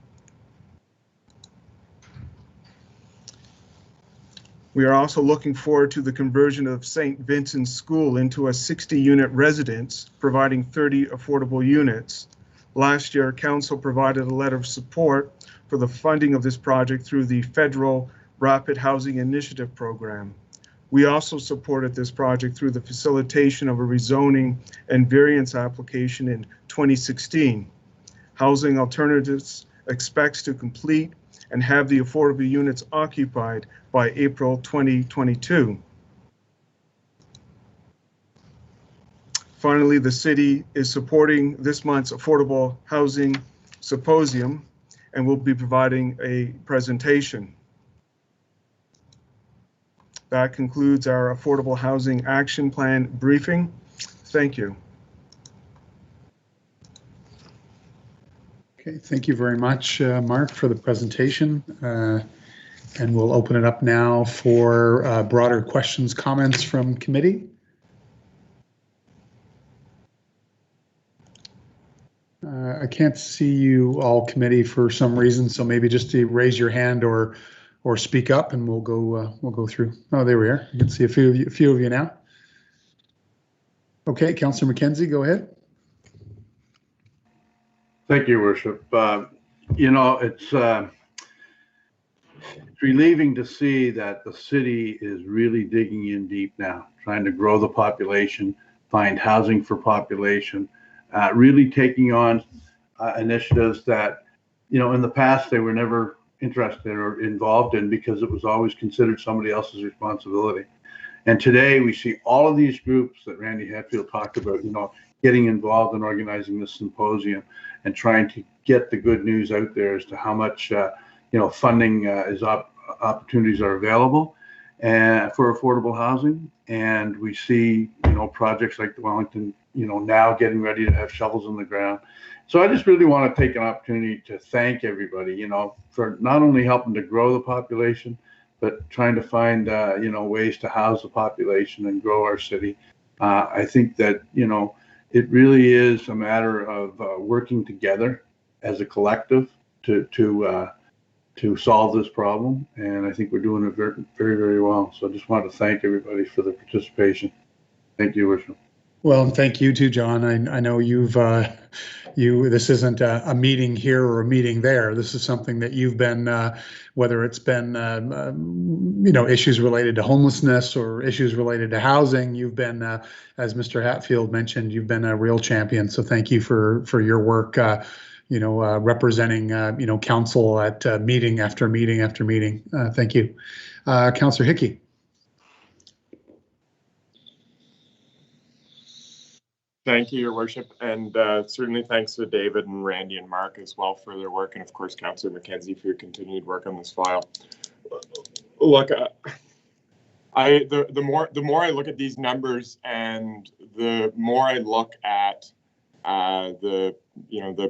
We are also looking forward to the conversion of St. Vincent's School into a 60-unit residence, providing 30 affordable units. Last year, Council provided a letter of support for the funding of this project through the Federal Rapid Housing Initiative Program. We also supported this project through the facilitation of a rezoning and variance application in 2016. Housing Alternatives expects to complete and have the affordable units occupied by April 2022. Finally, the city is supporting this month's Affordable Housing Symposium and will be providing a presentation. That concludes our Affordable Housing Action Plan briefing. Thank you. Okay, thank you very much, Mark, for the presentation. And we'll open it up now for broader questions, comments from committee. I can't see you all, committee, for some reason, so maybe just to raise your hand or speak up, and we'll go through. Oh, there we are. You can see a few of you now. Okay, Councillor McKenzie, go ahead. Thank you, Worship. You know, it's relieving to see that the city is really digging in deep now, trying to grow the population, find housing for population, really taking on initiatives that, you know, in the past they were never interested or involved in because it was always considered somebody else's responsibility. And today we see all of these groups that Randy Hatfield talked about, you know, getting involved in organizing this symposium and trying to get the good news out there as to how much, you know, funding opportunities are available and for affordable housing. And we see, you know, projects like the Wellington, you know, now getting ready to have shovels in the ground. So I just really want to take an opportunity to thank everybody, you know, for not only helping to grow the population, but trying to find, you know, ways to house the population and grow our city. I think that, you know, it really is a matter of working together as a collective to solve this problem. And I think we're doing it very, very, very well. So I just want to thank everybody for their participation. Thank you, Worship. Well, and thank you too, John. I know you've this isn't a meeting here or a meeting there. This is something that you've been, whether it's been you know, issues related to homelessness or issues related to housing, you've been, as Mr. Hatfield mentioned, you've been a real champion. So thank you for your work. You know, representing you know, council at meeting after meeting after meeting. Thank you, Councillor Hickey. Thank you, Your Worship, and certainly thanks to David and Randy and Mark as well for their work, and of course, Councillor McKenzie for your continued work on this file. Look, the more I look at these numbers, and the more I look at the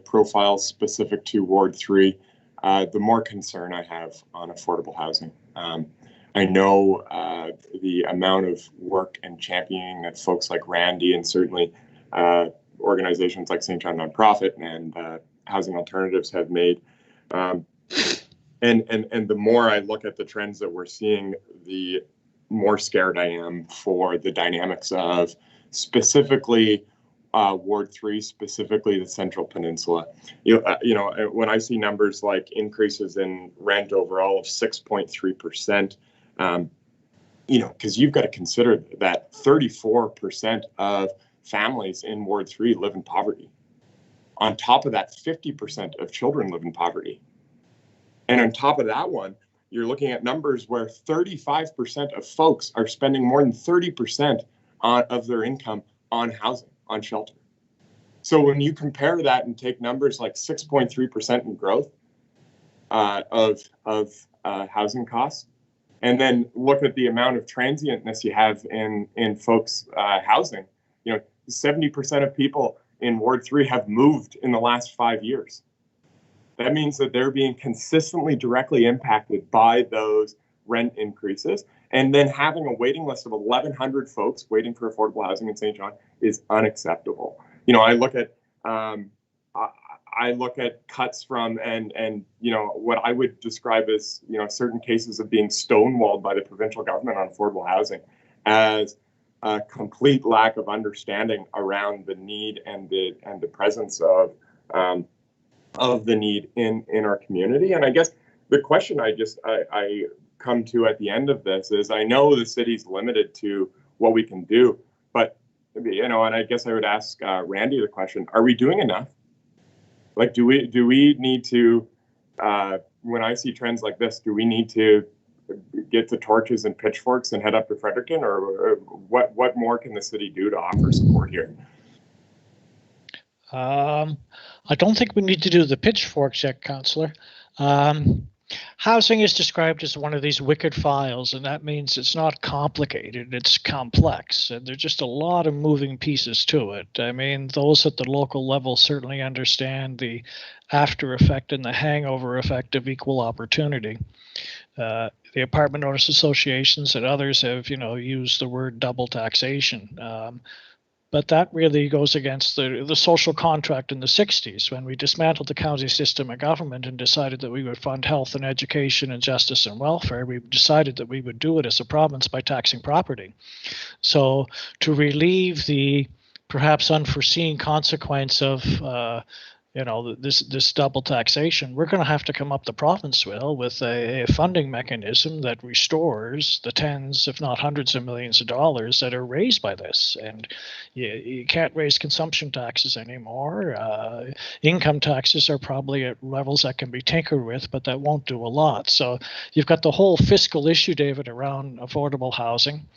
profile specific to Ward 3, the more concern I have on affordable housing. I know the amount of work and championing that folks like Randy and certainly organizations like St. John Nonprofit and Housing Alternatives have made. And the more I look at the trends that we're seeing, the more scared I am for the dynamics of specifically Ward 3, specifically the Central Peninsula. You know, when I see numbers like increases in rent overall of 6.3%, you know, because you've got to consider that 34% of families in Ward 3 live in poverty. On top of that, 50% of children live in poverty. And on top of that one, you're looking at numbers where 35% of folks are spending more than 30% of their income on housing, on shelter. So when you compare that and take numbers like 6.3% in growth of housing costs, and then look at the amount of transientness you have in folks' housing, you know, 70% of people in Ward 3 have moved in the last 5 years. That means that they're being consistently directly impacted by those rent increases. And then having a waiting list of 1,100 folks waiting for affordable housing in St. John is unacceptable. You know, I look at cuts from and you know, what I would describe as, you know, certain cases of being stonewalled by the provincial government on affordable housing as a complete lack of understanding around the need and the presence of the need in our community. And I guess the question I come to at the end of this is, I know the city's limited to what we can do, but, you know, and I guess I would ask Randy the question: are we doing enough? Like, do we need to, when I see trends like this, do we need to get the torches and pitchforks and head up to Fredericton, or what more can the city do to offer support here? I don't think we need to do the pitchforks yet, Councillor. Housing is described as one of these wicked files, and that means it's not complicated, it's complex, and there's just a lot of moving pieces to it. I mean, those at the local level certainly understand the after effect and the hangover effect of equal opportunity. The apartment owners associations and others have, used the word double taxation. But that really goes against the social contract in the 60s when we dismantled the county system of government and decided that we would fund health and education and justice and welfare. We decided that we would do it as a province by taxing property. So to relieve the perhaps unforeseen consequence of this double taxation, we're going to have to come up the province with a funding mechanism that restores the tens, if not hundreds of millions of dollars that are raised by this. And you can't raise consumption taxes anymore. Income taxes are probably at levels that can be tinkered with, but that won't do a lot. So you've got the whole fiscal issue, David, around affordable housing.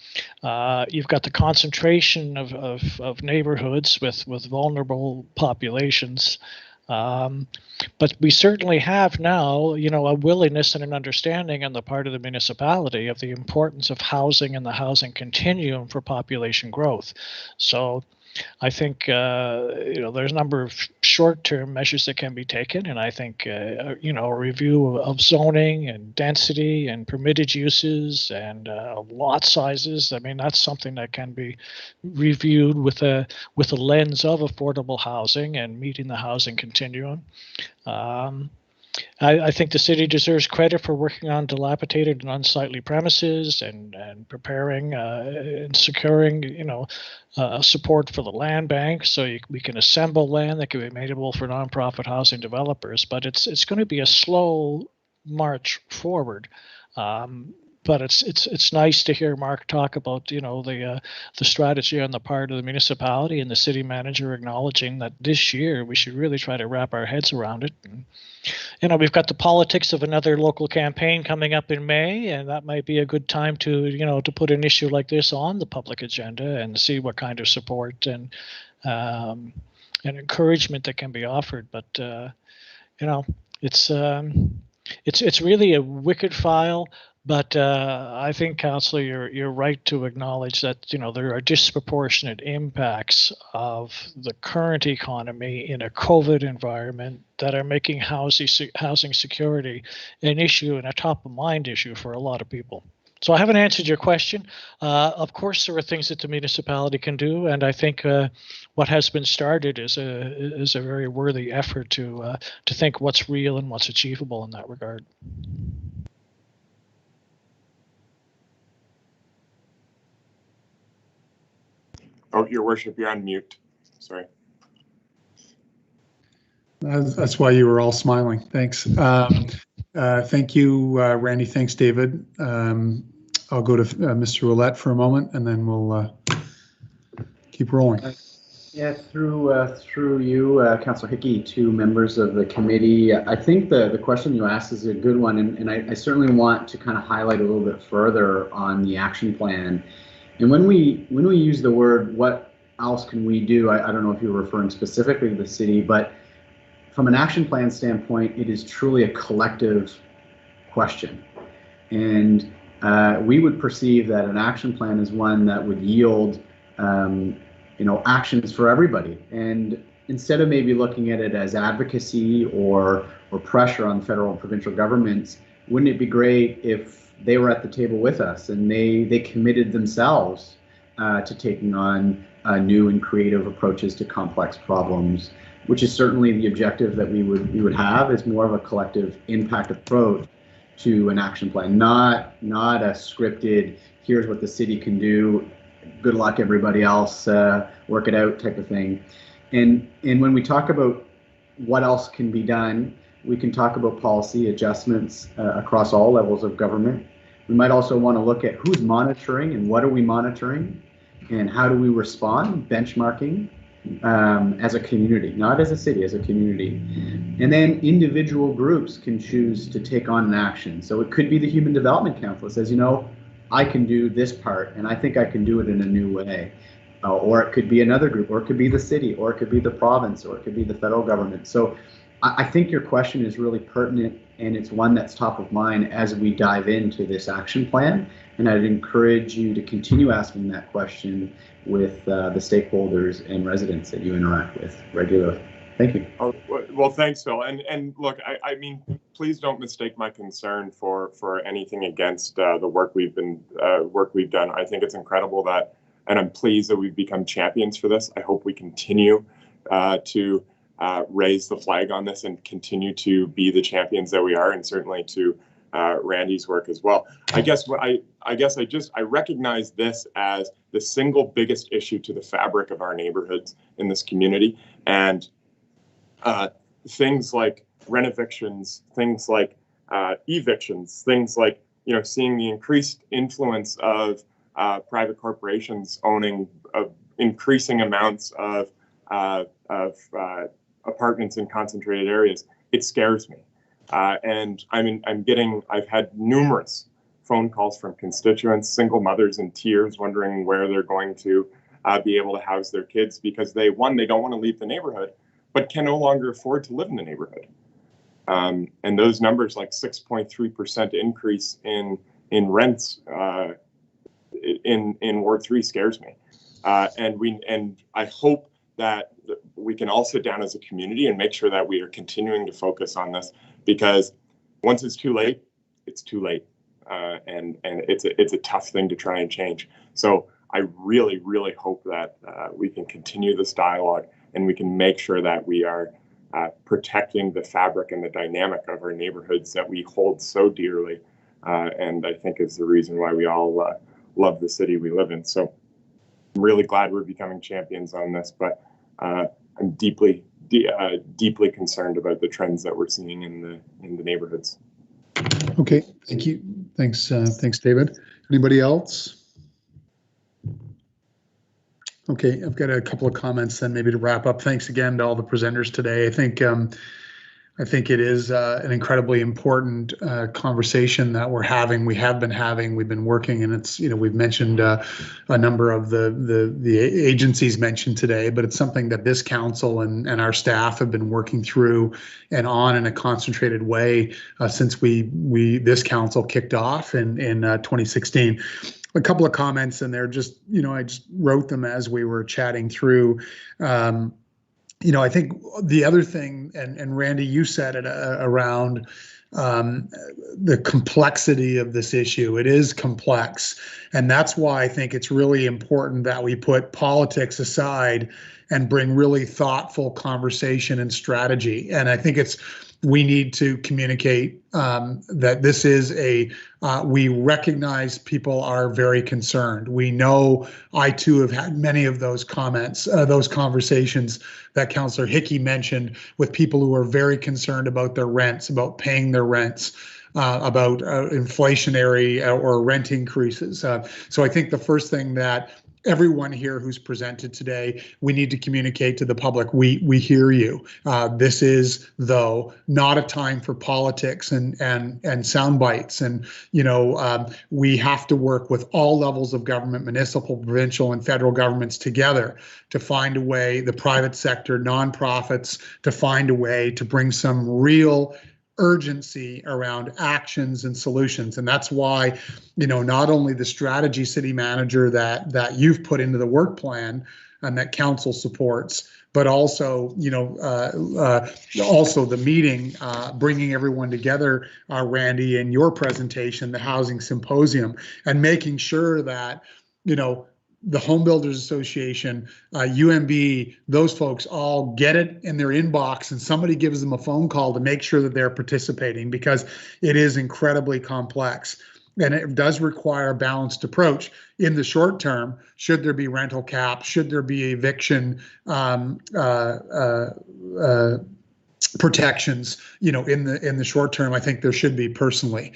You've got the concentration of neighborhoods with vulnerable populations. But we certainly have now, a willingness and an understanding on the part of the municipality of the importance of housing and the housing continuum for population growth. So I think, there's a number of short-term measures that can be taken. And I think, a review of zoning and density and permitted uses and lot sizes. I mean, that's something that can be reviewed with a lens of affordable housing and meeting the housing continuum. I think the city deserves credit for working on dilapidated and unsightly premises and preparing and securing, support for the land bank so we can assemble land that can be available for nonprofit housing developers. But it's going to be a slow march forward. But it's nice to hear Mark talk about the strategy on the part of the municipality and the city manager acknowledging that this year we should really try to wrap our heads around it. And, we've got the politics of another local campaign coming up in May, and that might be a good time to put an issue like this on the public agenda and see what kind of support and encouragement that can be offered. But it's really a wicked file. But I think, Councillor, you're right to acknowledge that there are disproportionate impacts of the current economy in a COVID environment that are making housing security an issue and a top of mind issue for a lot of people. So I haven't answered your question. Of course, there are things that the municipality can do, and I think what has been started is a very worthy effort to think what's real and what's achievable in that regard. Oh, Your Worship, you're on mute. Sorry. That's why you were all smiling. Thanks. Thank you, Randy. Thanks, David. I'll go to Mr. Ouellette for a moment, and then we'll keep rolling. Yeah, through you, Councillor Hickey, to members of the committee. I think the question you asked is a good one, and I certainly want to kind of highlight a little bit further on the action plan. And when we use the word, what else can we do? I don't know if you're referring specifically to the city, but from an action plan standpoint, it is truly a collective question. And we would perceive that an action plan is one that would yield, actions for everybody. And instead of maybe looking at it as advocacy or pressure on federal and provincial governments, wouldn't it be great if they were at the table with us and they committed themselves to taking on new and creative approaches to complex problems, which is certainly the objective that we would have, is more of a collective impact approach to an action plan, not a scripted, here's what the city can do, good luck everybody else, work it out type of thing. And when we talk about what else can be done, we can talk about policy adjustments across all levels of government. We might also want to look at who's monitoring and what are we monitoring and how do we respond, benchmarking as a community, not as a city, as a community. And then individual groups can choose to take on an action. So it could be the Human Development Council that says, I can do this part and I think I can do it in a new way. Or it could be another group, or it could be the city, or it could be the province, or it could be the federal government. So I think your question is really pertinent, and it's one that's top of mind as we dive into this action plan. And I'd encourage you to continue asking that question with the stakeholders and residents that you interact with regularly. Thank you. Oh, well, thanks, Phil. And look, I mean, please don't mistake my concern for anything against the work we've done. I think it's incredible that, and I'm pleased that we've become champions for this. I hope we continue to raise the flag on this and continue to be the champions that we are, and certainly to Randy's work as well. I guess I recognize this as the single biggest issue to the fabric of our neighborhoods in this community, and things like rent evictions, things like evictions, things like, you know, seeing the increased influence of private corporations owning increasing amounts of apartments in concentrated areas. It scares me. And I've had numerous phone calls from constituents, single mothers in tears, wondering where they're going to be able to house their kids, because they don't want to leave the neighborhood, but can no longer afford to live in the neighborhood. And those numbers, like 6.3% increase in rents in Ward 3, scares me. And I hope that we can all sit down as a community and make sure that we are continuing to focus on this, because once it's too late, it's too late. And it's a tough thing to try and change. So I really, really hope that we can continue this dialogue, and we can make sure that we are protecting the fabric and the dynamic of our neighborhoods that we hold so dearly, and I think is the reason why we all love the city we live in. So I'm really glad we're becoming champions on this, but I'm deeply concerned about the trends that we're seeing in the neighborhoods. Okay, thank you. Thanks, David. Anybody else? Okay, I've got a couple of comments then, maybe to wrap up. Thanks again to all the presenters today. I think it is an incredibly important conversation that we're having. We have been having. We've been working, and it's, you know, we've mentioned a number of the agencies mentioned today, but it's something that this council and our staff have been working through and on in a concentrated way since this council kicked off in 2016. A couple of comments in there, just, you know, I just wrote them as we were chatting through. You know, I think the other thing, and Randy, you said it around the complexity of this issue. It is complex, and that's why I think it's really important that we put politics aside and bring really thoughtful conversation and strategy. And I think we need to communicate that this is we recognize people are very concerned. We know, I too have had many of those comments, those conversations that Councillor Hickey mentioned with people who are very concerned about their rents, about paying their rents, about inflationary or rent increases. So I think the first thing that everyone here who's presented today, we need to communicate to the public. We hear you. This is, though, not a time for politics and sound bites. And, you know, we have to work with all levels of government, municipal, provincial, and federal governments together to find a way, the private sector, nonprofits, to find a way to bring some real urgency around actions and solutions. And that's why, you know, not only the strategy city manager that you've put into the work plan and that council supports, but also, you know, also the meeting, bringing everyone together, Randy, in your presentation, the housing symposium, and making sure that, you know, the Home Builders Association, UMB, those folks all get it in their inbox, and somebody gives them a phone call to make sure that they're participating, because it is incredibly complex. And it does require a balanced approach in the short term. Should there be rental cap? Should there be eviction protections? You know, in the short term, I think there should be, personally,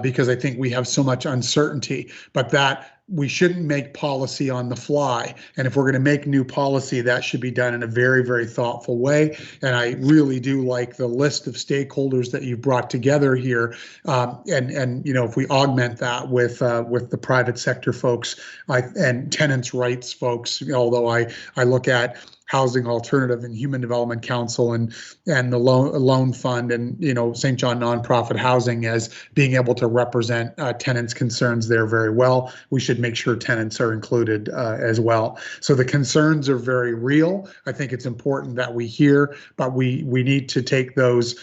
because I think we have so much uncertainty. But that we shouldn't make policy on the fly. And if we're going to make new policy, that should be done in a very, very thoughtful way. And I really do like the list of stakeholders that you've brought together here. And you know, if we augment that with the private sector folks and tenants' rights folks, although I look at Housing Alternative and Human Development Council and the loan fund and, you know, St. John Nonprofit Housing as being able to represent tenants' concerns there very well. We should make sure tenants are included as well. So the concerns are very real. I think it's important that we hear, but we need to take those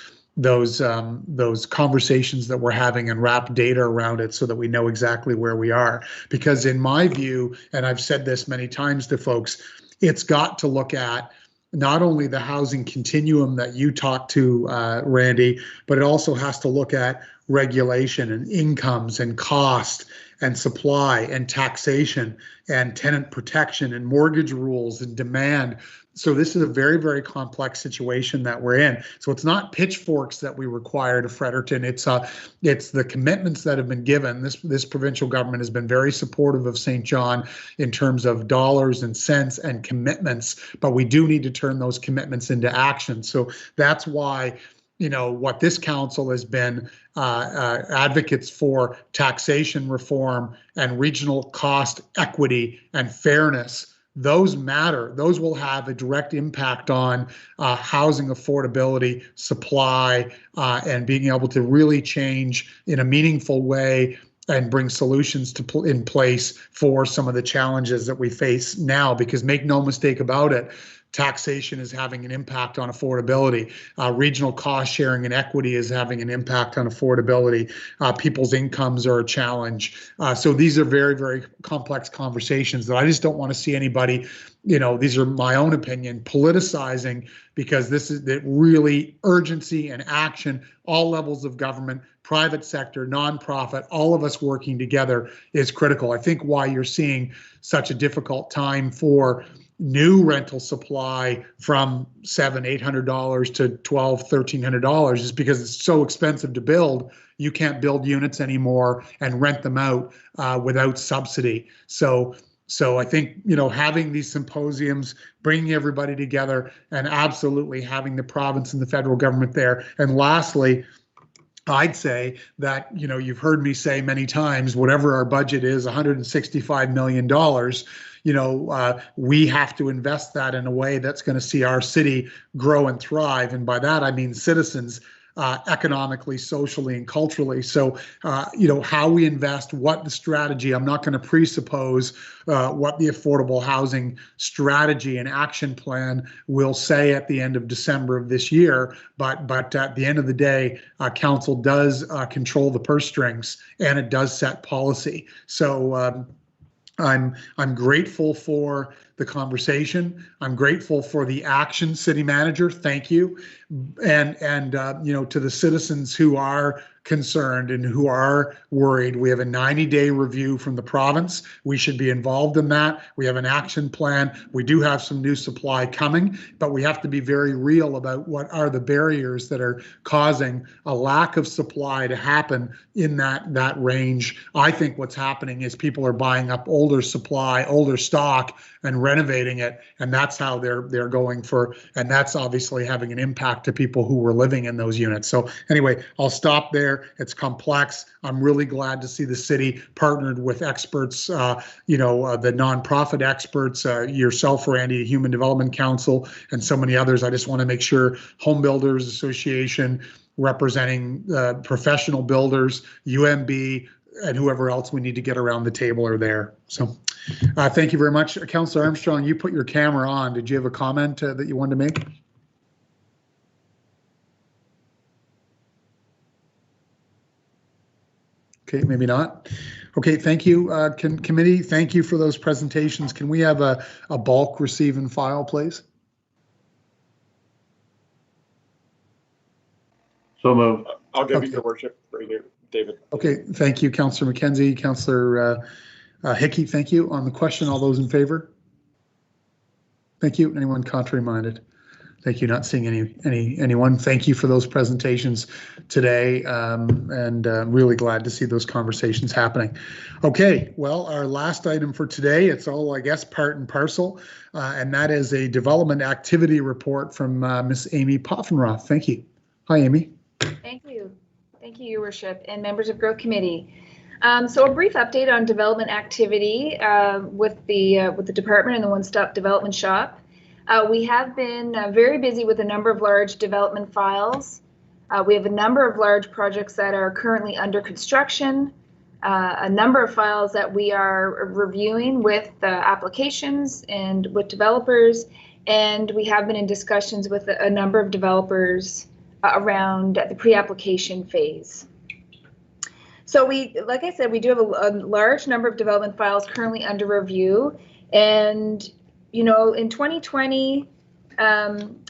conversations that we're having and wrap data around it so that we know exactly where we are. Because in my view, and I've said this many times to folks, it's got to look at not only the housing continuum that you talked to, Randy, but it also has to look at regulation and incomes and cost and supply and taxation and tenant protection and mortgage rules and demand. So this is a very, very complex situation that we're in. So it's not pitchforks that we require to Fredericton. It's the commitments that have been given. This provincial government has been very supportive of St. John in terms of dollars and cents and commitments, but we do need to turn those commitments into action. So that's why, you know, what this council has been advocates for taxation reform and regional cost equity and fairness. Those matter. Those will have a direct impact on housing affordability, supply, and being able to really change in a meaningful way and bring solutions in place for some of the challenges that we face now. Because make no mistake about it, taxation is having an impact on affordability. Regional cost sharing and equity is having an impact on affordability. People's incomes are a challenge. So these are very, very complex conversations that I just don't want to see anybody, you know, these are my own opinion, politicizing, because this is the really urgency and action, all levels of government, private sector, nonprofit, all of us working together is critical. I think why you're seeing such a difficult time for new rental supply from $700-800 to $1,200-1,300 is because it's so expensive to build. You can't build units anymore and rent them out without subsidy. So I think, you know, having these symposiums, bringing everybody together, and absolutely having the province and the federal government there. And lastly, I'd say that, you know, you've heard me say many times, whatever our budget is, $165 million, you know, we have to invest that in a way that's going to see our city grow and thrive. And by that, I mean citizens economically, socially, and culturally. So, you know, how we invest, what the strategy, I'm not going to presuppose what the affordable housing strategy and action plan will say at the end of December of this year. But at the end of the day, council does control the purse strings, and it does set policy. So I'm grateful for the conversation. I'm grateful for the action, city manager. Thank you. And you know, to the citizens who are concerned and who are worried, we have a 90-day review from the province. We should be involved in that. We have an action plan. We do have some new supply coming, but we have to be very real about what are the barriers that are causing a lack of supply to happen in that range. I think what's happening is people are buying up older supply, older stock, and renovating it, and that's how they're going for, and that's obviously having an impact to people who were living in those units. So anyway, I'll stop there. It's complex. I'm really glad to see the city partnered with experts, you know, the nonprofit experts, yourself, Randy, Human Development Council, and so many others. I just want to make sure Home Builders Association, representing professional builders, UMB, and whoever else we need to get around the table are there. So thank you very much. Councillor Armstrong, you put your camera on. Did you have a comment that you wanted to make? Okay, maybe not. Okay, thank you. Committee, thank you for those presentations. Can we have a bulk receive and file, please? So moved. I'll give you your worship right here, David. Okay, thank you, Councillor McKenzie. Councillor Hickey, thank you. On the question, all those in favor? Thank you. Anyone contrary minded? Thank you. Not seeing anyone. Thank you for those presentations today, and really glad to see those conversations happening. Okay, well, our last item for today, it's all, I guess, part and parcel, and that is a development activity report from Miss Amy Poffenroth. Thank you. Hi, Amy. Thank you. Thank you, Your Worship, and members of Growth Committee. So a brief update on development activity with the department and the One-Stop Development Shop. We have been very busy with a number of large development files. We have a number of large projects that are currently under construction, a number of files that we are reviewing with applications and with developers, and we have been in discussions with a number of developers around the pre-application phase. So like I said, we do have a large number of development files currently under review, and you know, in 2020,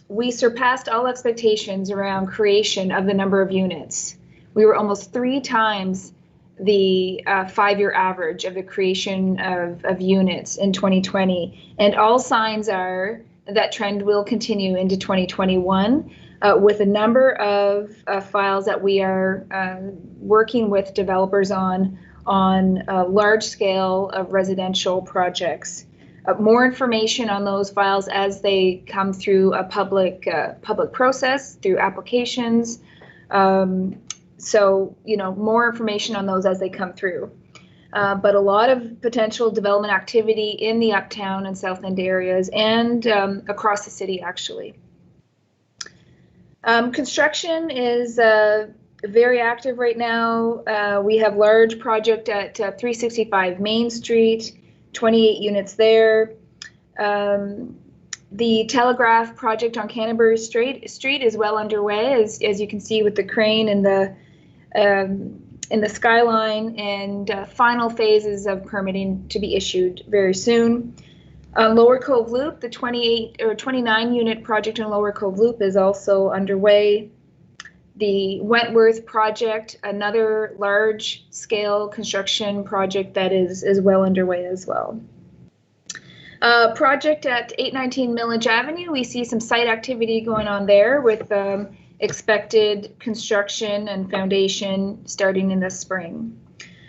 we surpassed all expectations around creation of the number of units. We were almost 3 times the 5-year average of the creation of units in 2020. And all signs are that trend will continue into 2021 with a number of files that we are working with developers on large scale of residential projects. More information on those files as they come through a public process, through applications. So, you know, more information on those as they come through. But a lot of potential development activity in the Uptown and South End areas and across the city, actually. Construction is very active right now. We have large project at 365 Main Street. 28 units there. The Telegraph project on Canterbury Street is well underway, as you can see with the crane and the skyline, and final phases of permitting to be issued very soon. Lower Cove Loop, the 28 or 29 unit project in Lower Cove Loop is also underway. The Wentworth Project, another large scale construction project that is well underway as well. Project at 819 Milledge Avenue, we see some site activity going on there with expected construction and foundation starting in the spring.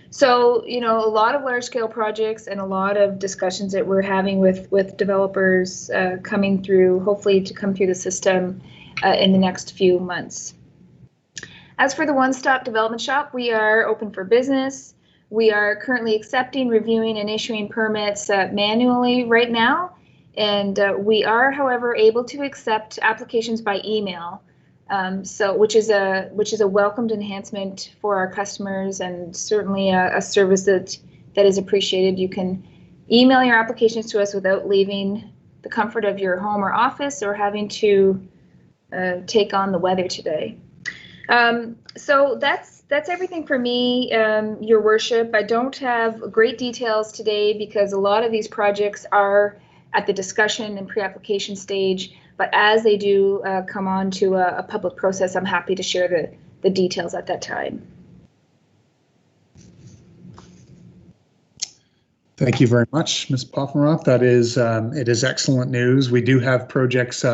So, you know, a lot of large scale projects and a lot of discussions that we're having with developers coming through, hopefully to come through the system in the next few months. As for the One-Stop Development Shop, we are open for business. We are currently accepting, reviewing, and issuing permits manually right now. And we are, however, able to accept applications by email, which is a welcomed enhancement for our customers, and certainly a service that is appreciated. You can email your applications to us without leaving the comfort of your home or office or having to take on the weather today. So that's everything for me, Your Worship. I don't have great details today because a lot of these projects are at the discussion and pre-application stage, but as they do come on to a public process, I'm happy to share the details at that time. Thank you very much, Ms. Poffenroth. That is, it is excellent news. We do have projects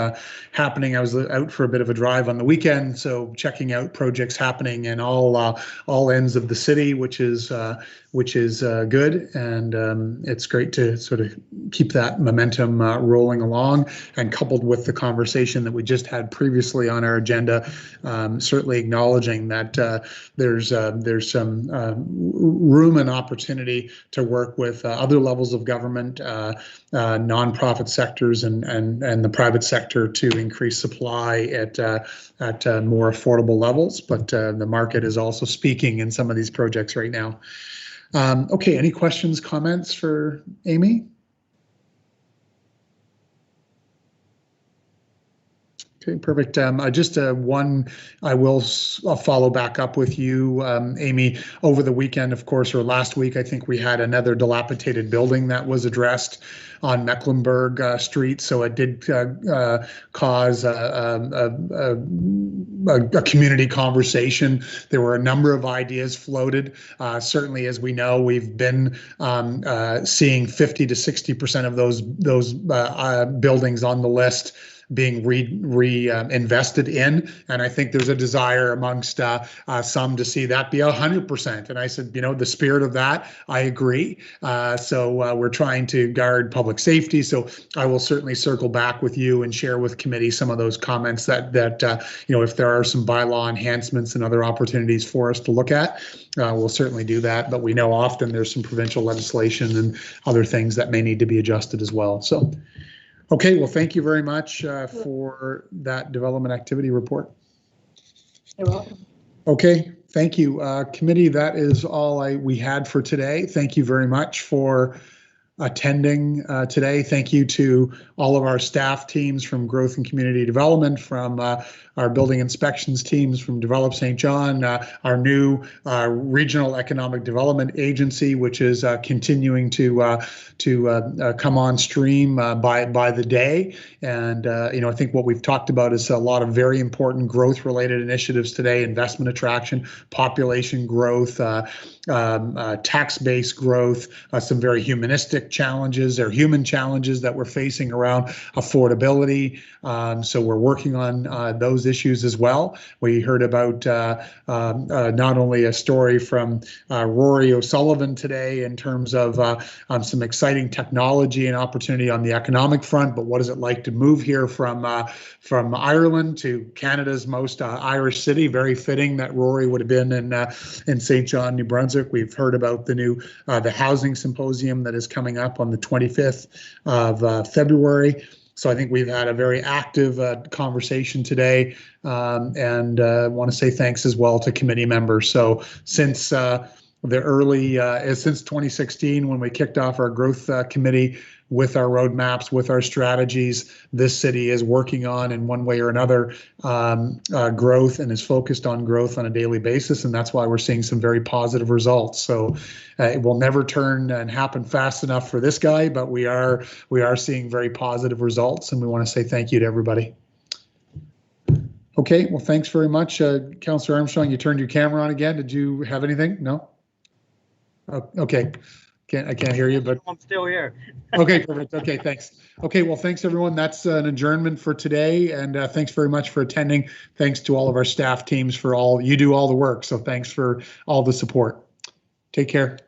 happening. I was out for a bit of a drive on the weekend, so checking out projects happening in all ends of the city, which is good, and it's great to sort of keep that momentum rolling along. And coupled with the conversation that we just had previously on our agenda, certainly acknowledging that there's some room and opportunity to work with other levels of government, nonprofit sectors, and the private sector to increase supply at more affordable levels. But the market is also speaking in some of these projects right now. Okay, any questions, comments for Amy? Okay, perfect. Just one, I'll follow back up with you, Amy. Over the weekend, of course, or last week, I think we had another dilapidated building that was addressed on Mecklenburg Street. So it did cause a community conversation. There were a number of ideas floated. Certainly, as we know, we've been seeing 50 to 60% of those buildings on the list being reinvested in. And I think there's a desire amongst some to see that be 100%. And I said, you know, the spirit of that, I agree. So we're trying to guard public safety. So I will certainly circle back with you and share with committee some of those comments that you know, if there are some bylaw enhancements and other opportunities for us to look at, we'll certainly do that. But we know often there's some provincial legislation and other things that may need to be adjusted as well. So, okay, well, thank you very much for that development activity report. You're welcome. Okay, thank you. Committee, that is all we had for today. Thank you very much for attending today. Thank you to all of our staff teams from Growth and Community Development, from our building inspections teams from Develop St. John, our new regional economic development agency, which is continuing to come on stream by the day. And you know, I think what we've talked about is a lot of very important growth-related initiatives today: investment attraction, population growth, tax-based growth, some very humanistic challenges or human challenges that we're facing around affordability. So we're working on those issues as well. We heard about not only a story from Rory O'Sullivan today in terms of some exciting technology and opportunity on the economic front, but what is it like to move here from Ireland to Canada's most Irish city? Very fitting that Rory would have been in St. John, New Brunswick. We've heard about the new the housing symposium that is coming up on the 25th of February. So I think we've had a very active conversation today, and want to say thanks as well to committee members. So since the early, since 2016, when we kicked off our growth committee with our roadmaps, with our strategies, this city is working on, in one way or another, growth, and is focused on growth on a daily basis. And that's why we're seeing some very positive results. So it will never turn and happen fast enough for this guy, but we are seeing very positive results, and we want to say thank you to everybody. Okay, well, thanks very much. Councillor Armstrong, you turned your camera on again. Did you have anything? No? Oh, okay. I can't hear you, but I'm still here. Okay, perfect. Okay, thanks. Okay, well, thanks everyone. That's an adjournment for today, and thanks very much for attending. Thanks to all of our staff teams for you do all the work. So thanks for all the support. Take care.